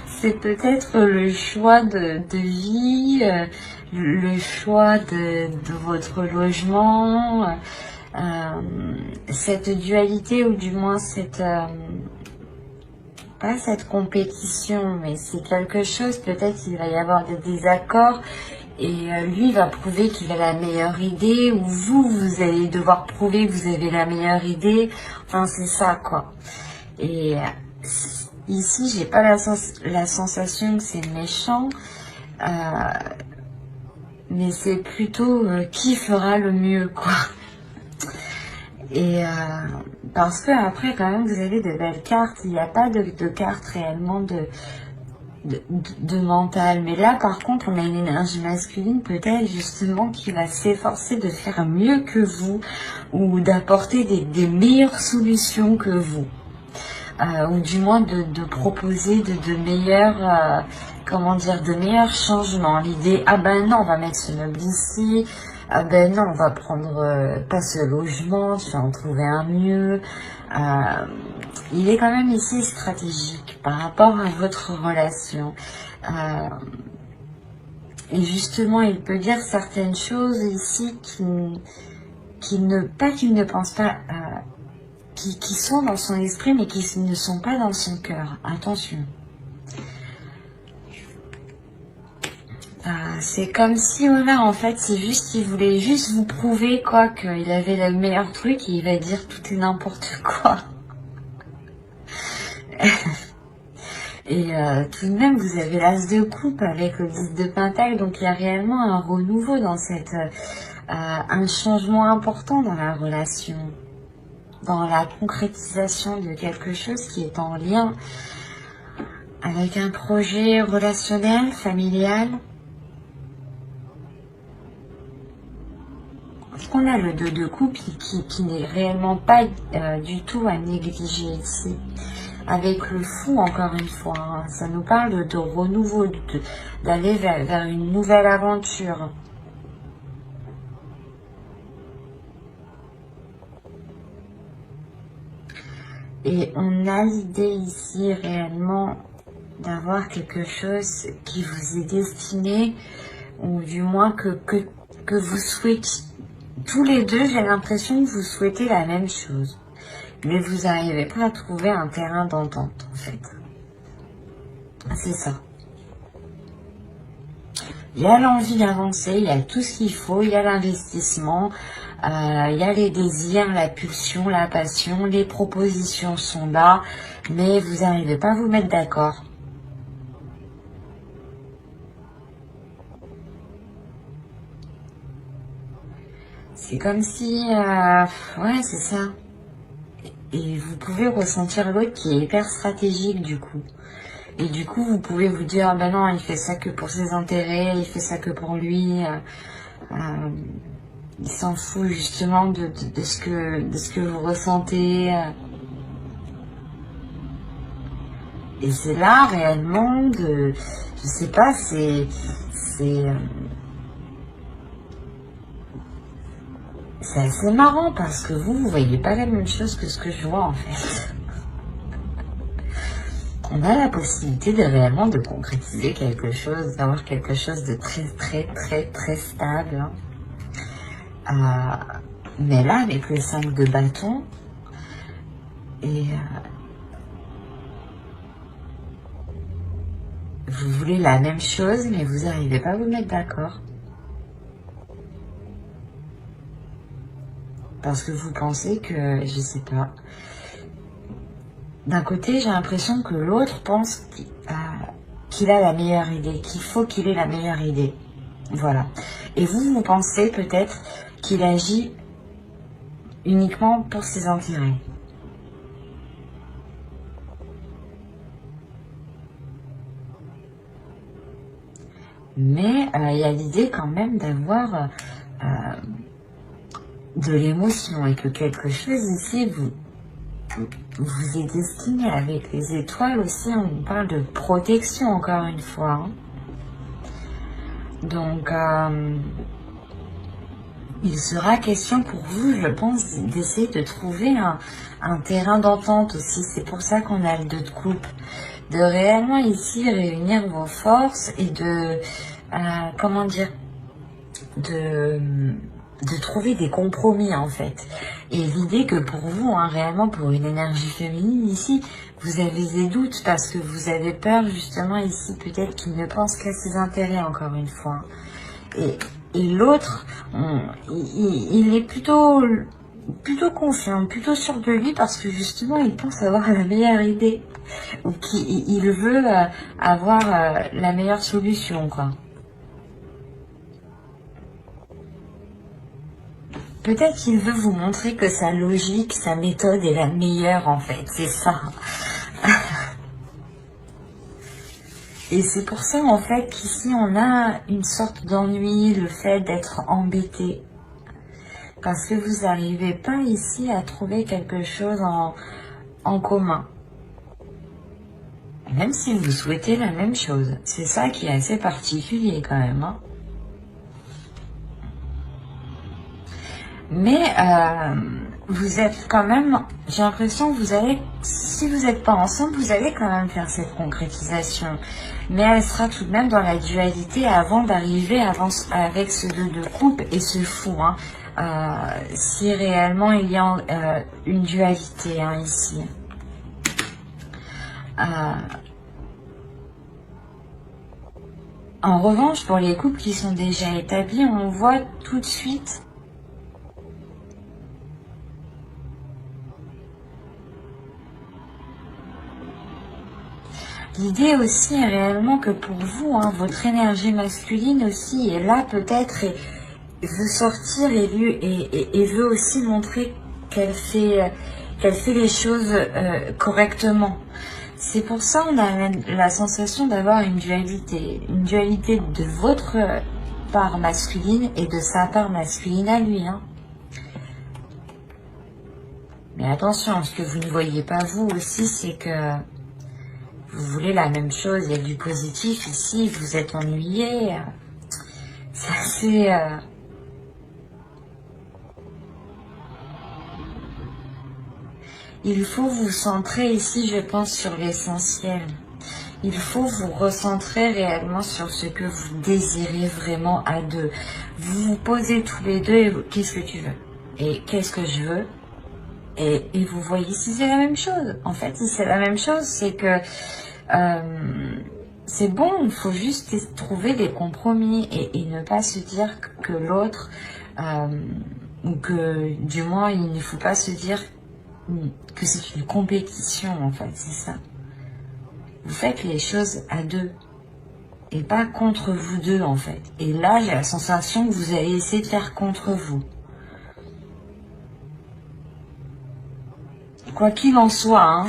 C'est peut-être le choix de vie, le choix de votre logement, cette dualité ou du moins cette... pas cette compétition, mais c'est quelque chose, peut-être qu'il va y avoir des désaccords et lui va prouver qu'il a la meilleure idée ou vous allez devoir prouver que vous avez la meilleure idée. Enfin, c'est ça, quoi. Et ici, j'ai pas la sensation que c'est méchant, mais c'est plutôt qui fera le mieux, quoi. Et parce que après quand même vous avez de belles cartes, il n'y a pas de cartes réellement de mental, mais là par contre on a une énergie masculine peut-être justement qui va s'efforcer de faire mieux que vous ou d'apporter des meilleures solutions que vous. ou du moins de proposer de meilleurs, comment dire, de meilleurs changements. L'idée, ah ben non, on va mettre ce meuble ici, ah ben non, on va prendre pas ce logement, tu vas en trouver un mieux. Il est quand même ici stratégique par rapport à votre relation. Et justement, il peut dire certaines choses ici qu'il ne pense pas, qui sont dans son esprit, mais qui ne sont pas dans son cœur. Attention. C'est comme si, voilà, en fait, c'est juste, il voulait juste vous prouver, quoi, qu'il avait le meilleur truc, et il va dire tout et n'importe quoi. Et tout de même, vous avez l'as de coupe avec le 10 de pentacle, donc il y a réellement un renouveau dans cette... un changement important dans la relation, dans la concrétisation de quelque chose qui est en lien avec un projet relationnel, familial. Parce qu'on a le 2 de coupe qui n'est réellement pas du tout à négliger ici. Avec le fou, encore une fois, hein, ça nous parle de renouveau, d'aller vers une nouvelle aventure. Et on a l'idée ici réellement d'avoir quelque chose qui vous est destiné, ou du moins que vous souhaitez, tous les deux, j'ai l'impression que vous souhaitez la même chose. Mais vous n'arrivez pas à trouver un terrain d'entente, en fait. C'est ça. Il y a l'envie d'avancer, il y a tout ce qu'il faut, il y a l'investissement, il y a les désirs, la pulsion, la passion, les propositions sont là, mais vous n'arrivez pas à vous mettre d'accord. C'est comme si... ouais, c'est ça. Et vous pouvez ressentir l'autre qui est hyper stratégique du coup. Et du coup, vous pouvez vous dire, ah ben non, il fait ça que pour ses intérêts, il fait ça que pour lui. Il s'en fout justement de ce que vous ressentez. Et c'est là réellement de... Je sais pas, c'est assez marrant parce que vous voyez pas la même chose que ce que je vois en fait. On a la possibilité de réellement de concrétiser quelque chose, d'avoir quelque chose de très stable. Mais là, avec le 5 de bâton, et vous voulez la même chose, mais vous n'arrivez pas à vous mettre d'accord. Parce que vous pensez que, je sais pas, d'un côté, j'ai l'impression que l'autre pense qu'il a la meilleure idée, qu'il faut qu'il ait la meilleure idée. Voilà. Et vous pensez peut-être qu'il agit uniquement pour ses intérêts. Mais il y a l'idée quand même d'avoir de l'émotion et que quelque chose ici vous est destiné avec les étoiles aussi. On parle de protection encore une fois. Donc il sera question pour vous, je pense, d'essayer de trouver un terrain d'entente aussi. C'est pour ça qu'on a le 2 de coupe. De réellement ici réunir vos forces et de, comment dire, de trouver des compromis en fait. Et l'idée que pour vous, hein, réellement pour une énergie féminine ici, vous avez des doutes parce que vous avez peur justement ici peut-être qu'il ne pense qu'à ses intérêts encore une fois. Et l'autre, il est plutôt confiant, plutôt sûr de lui parce que justement il pense avoir la meilleure idée. Ou qu'il veut avoir la meilleure solution quoi. Peut-être qu'il veut vous montrer que sa logique, sa méthode est la meilleure en fait, c'est ça. Et c'est pour ça en fait qu'ici on a une sorte d'ennui, le fait d'être embêté. Parce que vous n'arrivez pas ici à trouver quelque chose en commun. Même si vous souhaitez la même chose. C'est ça qui est assez particulier quand même. Hein. Mais vous êtes quand même, j'ai l'impression que vous allez, si vous n'êtes pas ensemble, vous allez quand même faire cette concrétisation. Mais elle sera tout de même dans la dualité avant d'arriver avec ce 2 de coupe et ce fou. Hein. Si réellement il y a une dualité hein, ici. En revanche, pour les couples qui sont déjà établis, on voit tout de suite l'idée aussi est réellement que pour vous, hein, votre énergie masculine aussi est là peut-être et veut sortir et veut aussi montrer qu'elle fait les choses correctement. C'est pour ça qu'on a la sensation d'avoir une dualité de votre part masculine et de sa part masculine à lui. Hein. Mais attention, ce que vous ne voyez pas vous aussi, c'est que vous voulez la même chose, il y a du positif ici, vous êtes ennuyé. C'est assez... Il faut vous centrer ici, je pense, sur l'essentiel. Il faut vous recentrer réellement sur ce que vous désirez vraiment à deux. Vous vous posez tous les deux et qu'est-ce que tu veux? Et qu'est-ce que je veux? Et vous voyez si c'est la même chose. En fait, si c'est la même chose, c'est que c'est bon, il faut juste trouver des compromis et ne pas se dire que l'autre, ou que du moins il ne faut pas se dire que c'est une compétition en fait, c'est ça. Vous faites les choses à deux et pas contre vous deux en fait. Et là, j'ai la sensation que vous allez essayer de faire contre vous. Quoi qu'il en soit,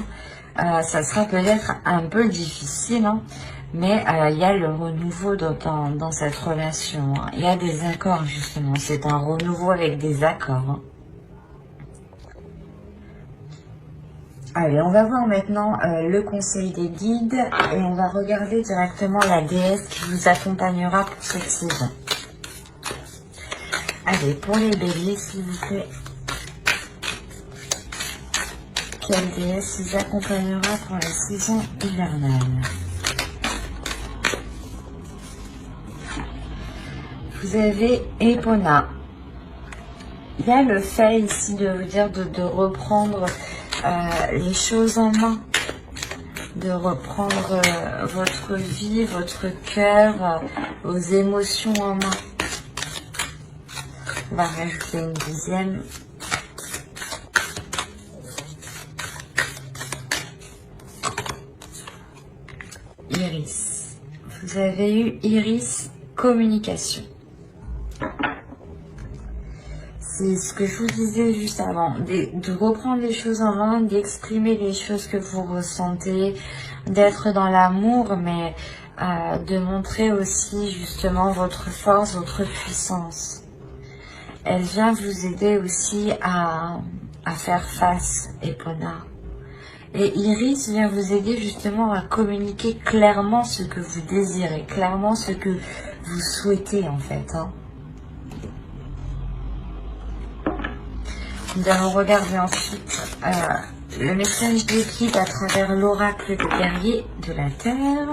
hein, ça sera peut-être un peu difficile, hein, mais il y a le renouveau dans cette relation. Hein. Il y a des accords justement, c'est un renouveau avec des accords. Hein. Allez, on va voir maintenant le conseil des guides et on va regarder directement la déesse qui vous accompagnera pour cette saison. Allez, pour les béliers, s'il vous plaît. Quelle déesse vous accompagnera pour la saison hivernale? Vous avez Epona. Il y a le fait ici de vous dire de reprendre les choses en main, de reprendre votre vie, votre cœur, vos émotions en main. On va rajouter une deuxième. Iris. Vous avez eu Iris, communication. C'est ce que je vous disais juste avant, de reprendre les choses en main, d'exprimer les choses que vous ressentez, d'être dans l'amour, mais de montrer aussi justement votre force, votre puissance. Elle vient vous aider aussi à faire face, Epona. Et Iris vient vous aider justement à communiquer clairement ce que vous désirez, clairement ce que vous souhaitez en fait. Hein. Nous allons regarder ensuite le message des guides à travers l'oracle des guerriers de la Terre.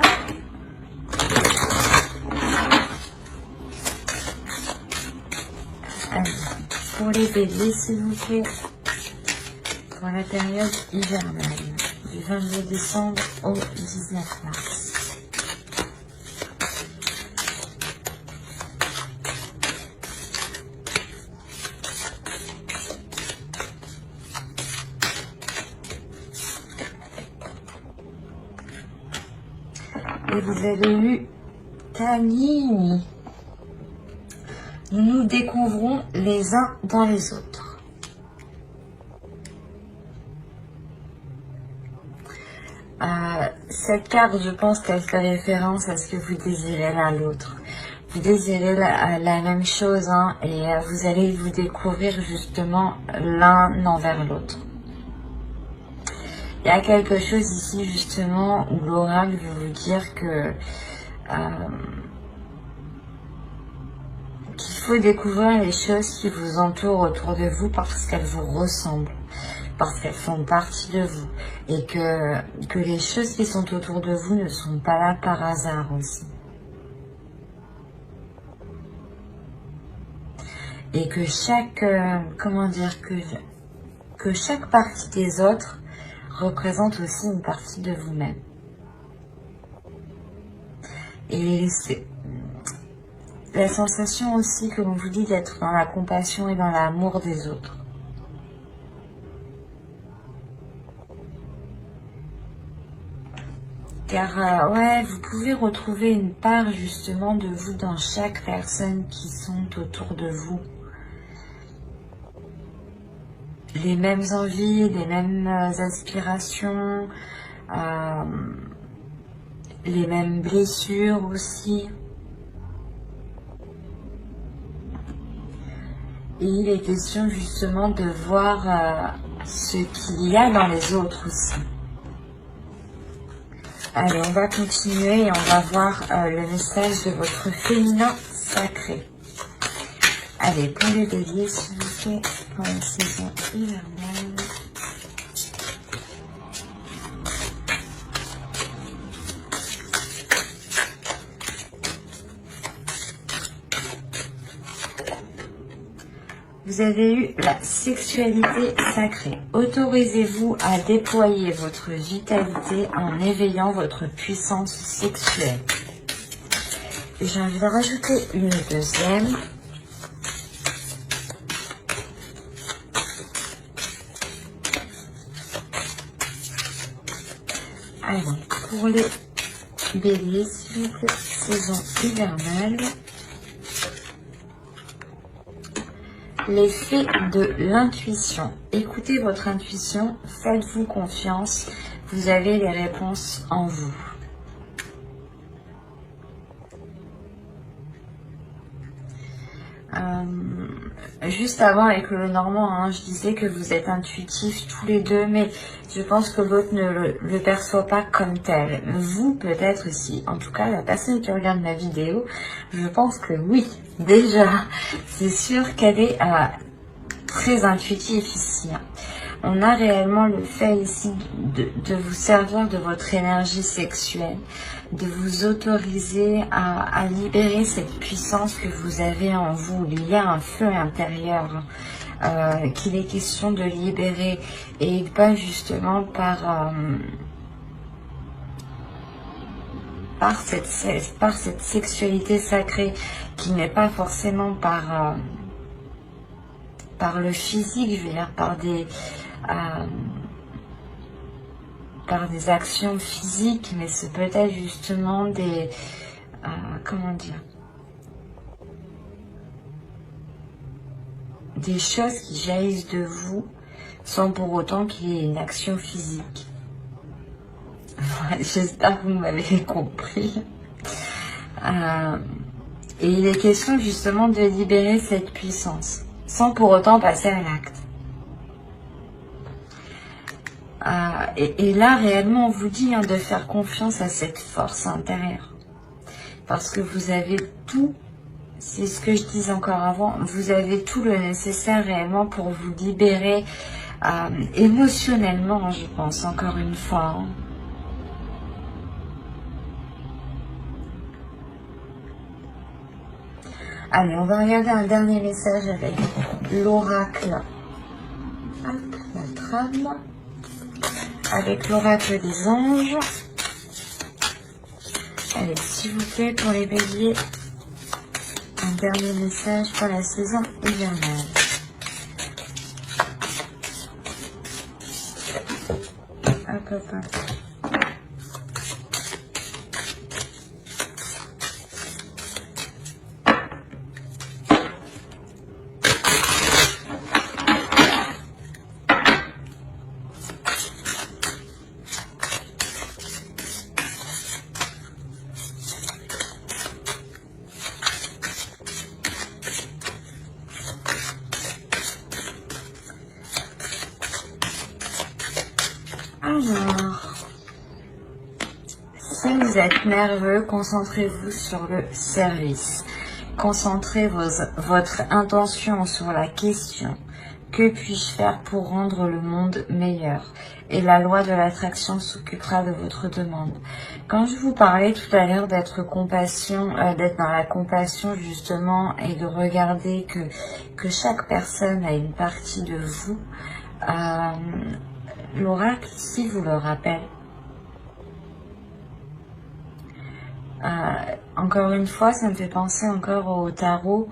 Allez, pour les béliers, s'il vous plaît, pour la période hivernale, du 22 décembre au 19 mars. Et vous avez eu Tanini. Nous nous découvrons les uns dans les autres. Cette carte, je pense qu'elle fait référence à ce que vous désirez l'un l'autre. Vous désirez la même chose, hein, et vous allez vous découvrir justement l'un envers l'autre. Il y a quelque chose ici justement où l'oracle veut vous dire que qu'il faut découvrir les choses qui vous entourent autour de vous parce qu'elles vous ressemblent, parce qu'elles font partie de vous, et que les choses qui sont autour de vous ne sont pas là par hasard aussi. Et que chaque, comment dire, que chaque partie des autres représente aussi une partie de vous-même. Et c'est la sensation aussi que l'on vous dit d'être dans la compassion et dans l'amour des autres. Car ouais, vous pouvez retrouver une part justement de vous dans chaque personne qui sont autour de vous. Les mêmes envies, les mêmes aspirations, les mêmes blessures aussi. Et il est question justement de voir ce qu'il y a dans les autres aussi. Allez, on va continuer et on va voir le message de votre féminin sacré. Allez, pour les béliers, s'il vous plaît, pour la saison hivernale. Vous avez eu la sexualité sacrée. Autorisez-vous à déployer votre vitalité en éveillant votre puissance sexuelle. J'ai envie de rajouter une deuxième. Alors, pour les béliers, s'il vous plaît, saison hivernale. L'effet de l'intuition. Écoutez votre intuition, faites-vous confiance, vous avez les réponses en vous. Juste avant avec le Normand, hein, je disais que vous êtes intuitifs tous les deux, mais je pense que l'autre ne le perçoit pas comme tel. Vous, peut-être aussi. En tout cas, la personne qui regarde ma vidéo, je pense que oui, déjà. C'est sûr qu'elle est très intuitive ici. On a réellement le fait ici de vous servir de votre énergie sexuelle, de vous autoriser à libérer cette puissance que vous avez en vous. Il y a un feu intérieur qu'il est question de libérer, et pas justement par cette sexualité sacrée qui n'est pas forcément par le physique, je veux dire par des actions physiques, mais c'est peut-être justement des comment dire, des choses qui jaillissent de vous sans pour autant qu'il y ait une action physique. J'espère que vous m'avez compris. Et il est question justement de libérer cette puissance sans pour autant passer à l'acte. Et là, réellement, on vous dit de faire confiance à cette force intérieure. Parce que vous avez tout, c'est ce que je disais encore avant, vous avez tout le nécessaire réellement pour vous libérer émotionnellement, je pense, encore une fois. Allez, on va regarder un dernier message avec l'oracle. Hop, la trame. Avec l'oracle des anges. Allez, s'il vous plaît, pour les béliers, un dernier message pour la saison hivernale. Hop, hop, hop. Alors, vous êtes nerveux, concentrez-vous sur le service. Concentrez votre intention sur la question. Que puis-je faire pour rendre le monde meilleur? Et la loi de l'attraction s'occupera de votre demande. Quand je vous parlais tout à l'heure d'être dans la compassion justement et de regarder que chaque personne a une partie de vous, l'oracle ici vous le rappelle. Encore une fois, ça me fait penser encore au tarot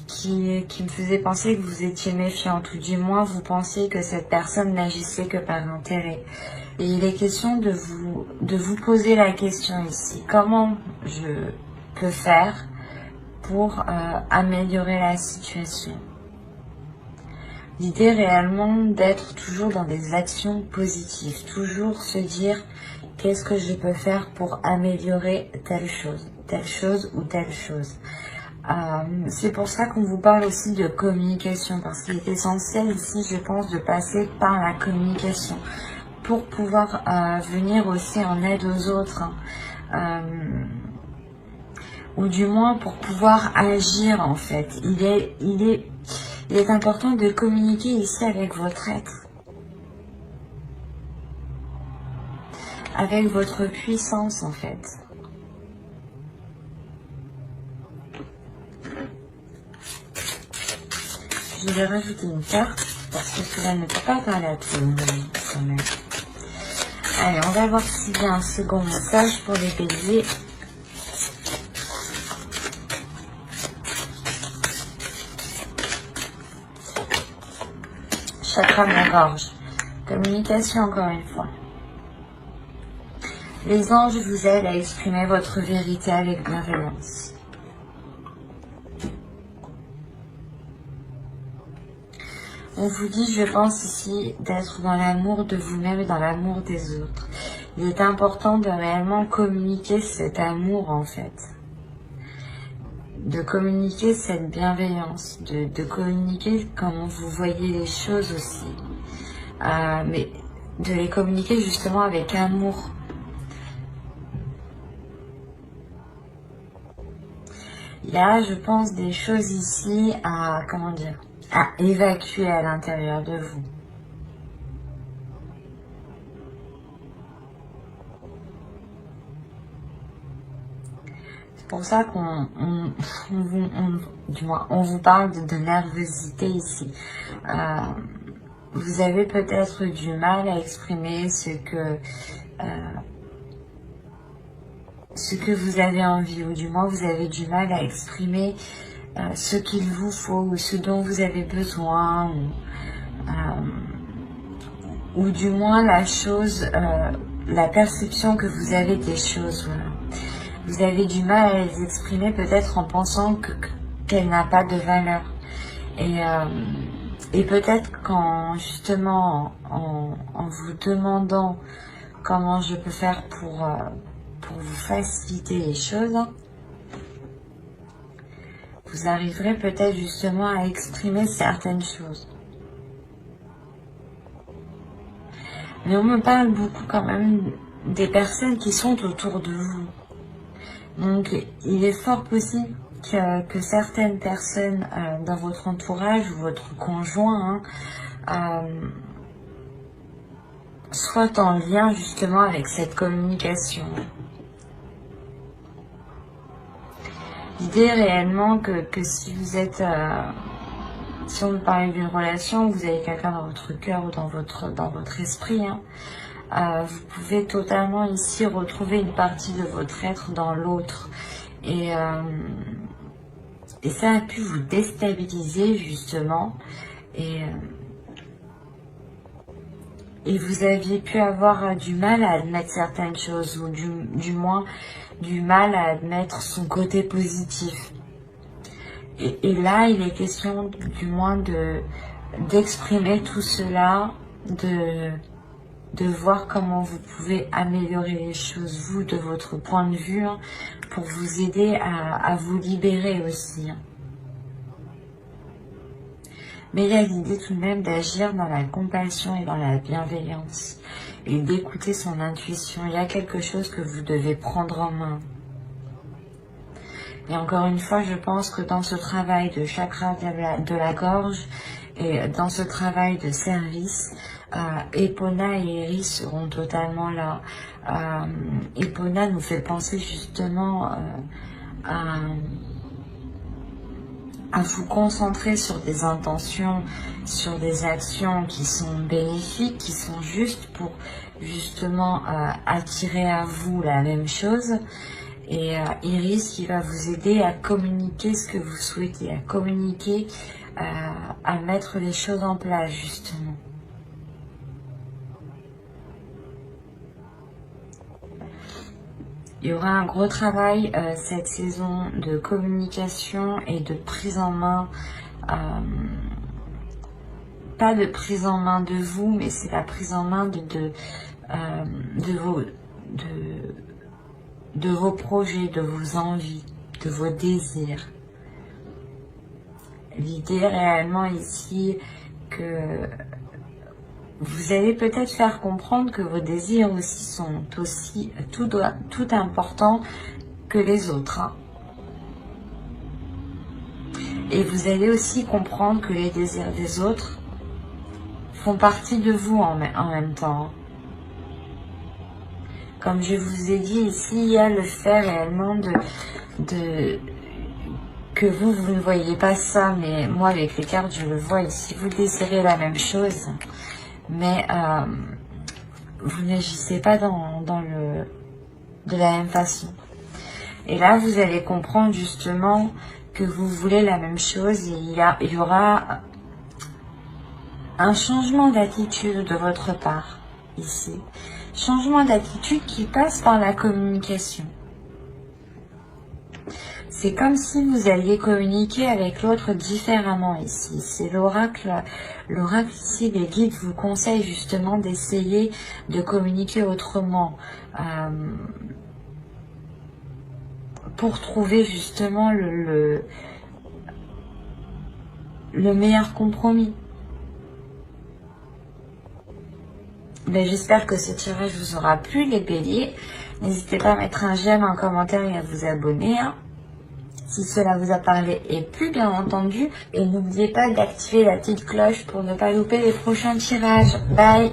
qui me faisait penser que vous étiez méfiante, ou du moins vous pensiez que cette personne n'agissait que par intérêt. Et il est question de vous poser la question ici. Comment je peux faire pour améliorer la situation? L'idée réellement d'être toujours dans des actions positives, toujours se dire qu'est-ce que je peux faire pour améliorer telle chose ou telle chose. C'est pour ça qu'on vous parle aussi de communication, parce qu'il est essentiel ici, je pense, de passer par la communication pour pouvoir venir aussi en aide aux autres, ou du moins pour pouvoir agir en fait. Il est important de communiquer ici avec votre être, avec votre puissance en fait. Je vais rajouter une carte parce que cela ne peut pas parler à tout le monde quand même. Allez, on va voir s'il y a un second message pour les béliers. Chakra de la gorge. Communication encore une fois. Les anges vous aident à exprimer votre vérité avec bienveillance. On vous dit, je pense ici, d'être dans l'amour de vous-même et dans l'amour des autres. Il est important de réellement communiquer cet amour en fait. De communiquer cette bienveillance, de communiquer comment vous voyez les choses aussi. Mais de les communiquer justement avec amour. Il y a, je pense, des choses ici à évacuer à l'intérieur de vous. C'est pour ça qu'on vous parle de nervosité ici. Vous avez peut-être du mal à exprimer ce que vous avez envie, ou du moins vous avez du mal à exprimer ce qu'il vous faut, ou ce dont vous avez besoin, ou du moins la perception que vous avez des choses. Voilà. Vous avez du mal à les exprimer peut-être en pensant qu'elle n'a pas de valeur. Et peut-être qu'en justement en vous demandant comment je peux faire pour vous faciliter les choses, vous arriverez peut-être justement à exprimer certaines choses. Mais on me parle beaucoup quand même des personnes qui sont autour de vous. Donc il est fort possible que certaines personnes dans votre entourage ou votre conjoint soient en lien justement avec cette communication. L'idée réellement que si vous êtes, si on veut parler d'une relation, vous avez quelqu'un dans votre cœur ou dans votre esprit, vous pouvez totalement ici retrouver une partie de votre être dans l'autre. Et ça a pu vous déstabiliser justement. Et vous aviez pu avoir du mal à admettre certaines choses, ou du moins du mal à admettre son côté positif. Et là, il est question du moins d'exprimer tout cela, de voir comment vous pouvez améliorer les choses, vous, de votre point de vue, pour vous aider à vous libérer aussi. Mais il y a l'idée tout de même d'agir dans la compassion et dans la bienveillance. et d'écouter son intuition. Il y a quelque chose que vous devez prendre en main. Et encore une fois, je pense que dans ce travail de chakra de la gorge et dans ce travail de service, Epona et Iris seront totalement là. Epona nous fait penser justement à vous concentrer sur des intentions, sur des actions qui sont bénéfiques, qui sont justes pour justement attirer à vous la même chose. Et Iris qui va vous aider à communiquer ce que vous souhaitez, à communiquer, à mettre les choses en place justement. Il y aura un gros travail cette saison de communication et de prise en main, pas de prise en main de vous, mais c'est la prise en main de vos projets, de vos envies, de vos désirs. L'idée réellement ici que vous allez peut-être faire comprendre que vos désirs aussi sont aussi tout importants que les autres. Hein. Et vous allez aussi comprendre que les désirs des autres font partie de vous en même temps. Comme je vous ai dit ici, il y a le fait réellement que vous ne voyez pas ça, mais moi avec les cartes je le vois ici. Vous désirez la même chose, mais vous n'agissez pas de la même façon. Et là vous allez comprendre justement que vous voulez la même chose et il y aura un changement d'attitude de votre part ici. Changement d'attitude qui passe par la communication. C'est comme si vous alliez communiquer avec l'autre différemment ici. C'est l'oracle. L'oracle ici, les guides vous conseillent justement d'essayer de communiquer autrement. Pour trouver justement le meilleur compromis. Ben, j'espère que ce tirage vous aura plu, les béliers. N'hésitez pas à mettre un j'aime, un commentaire et à vous abonner. Hein, si cela vous a parlé et plu, bien entendu. Et n'oubliez pas d'activer la petite cloche pour ne pas louper les prochains tirages. Bye!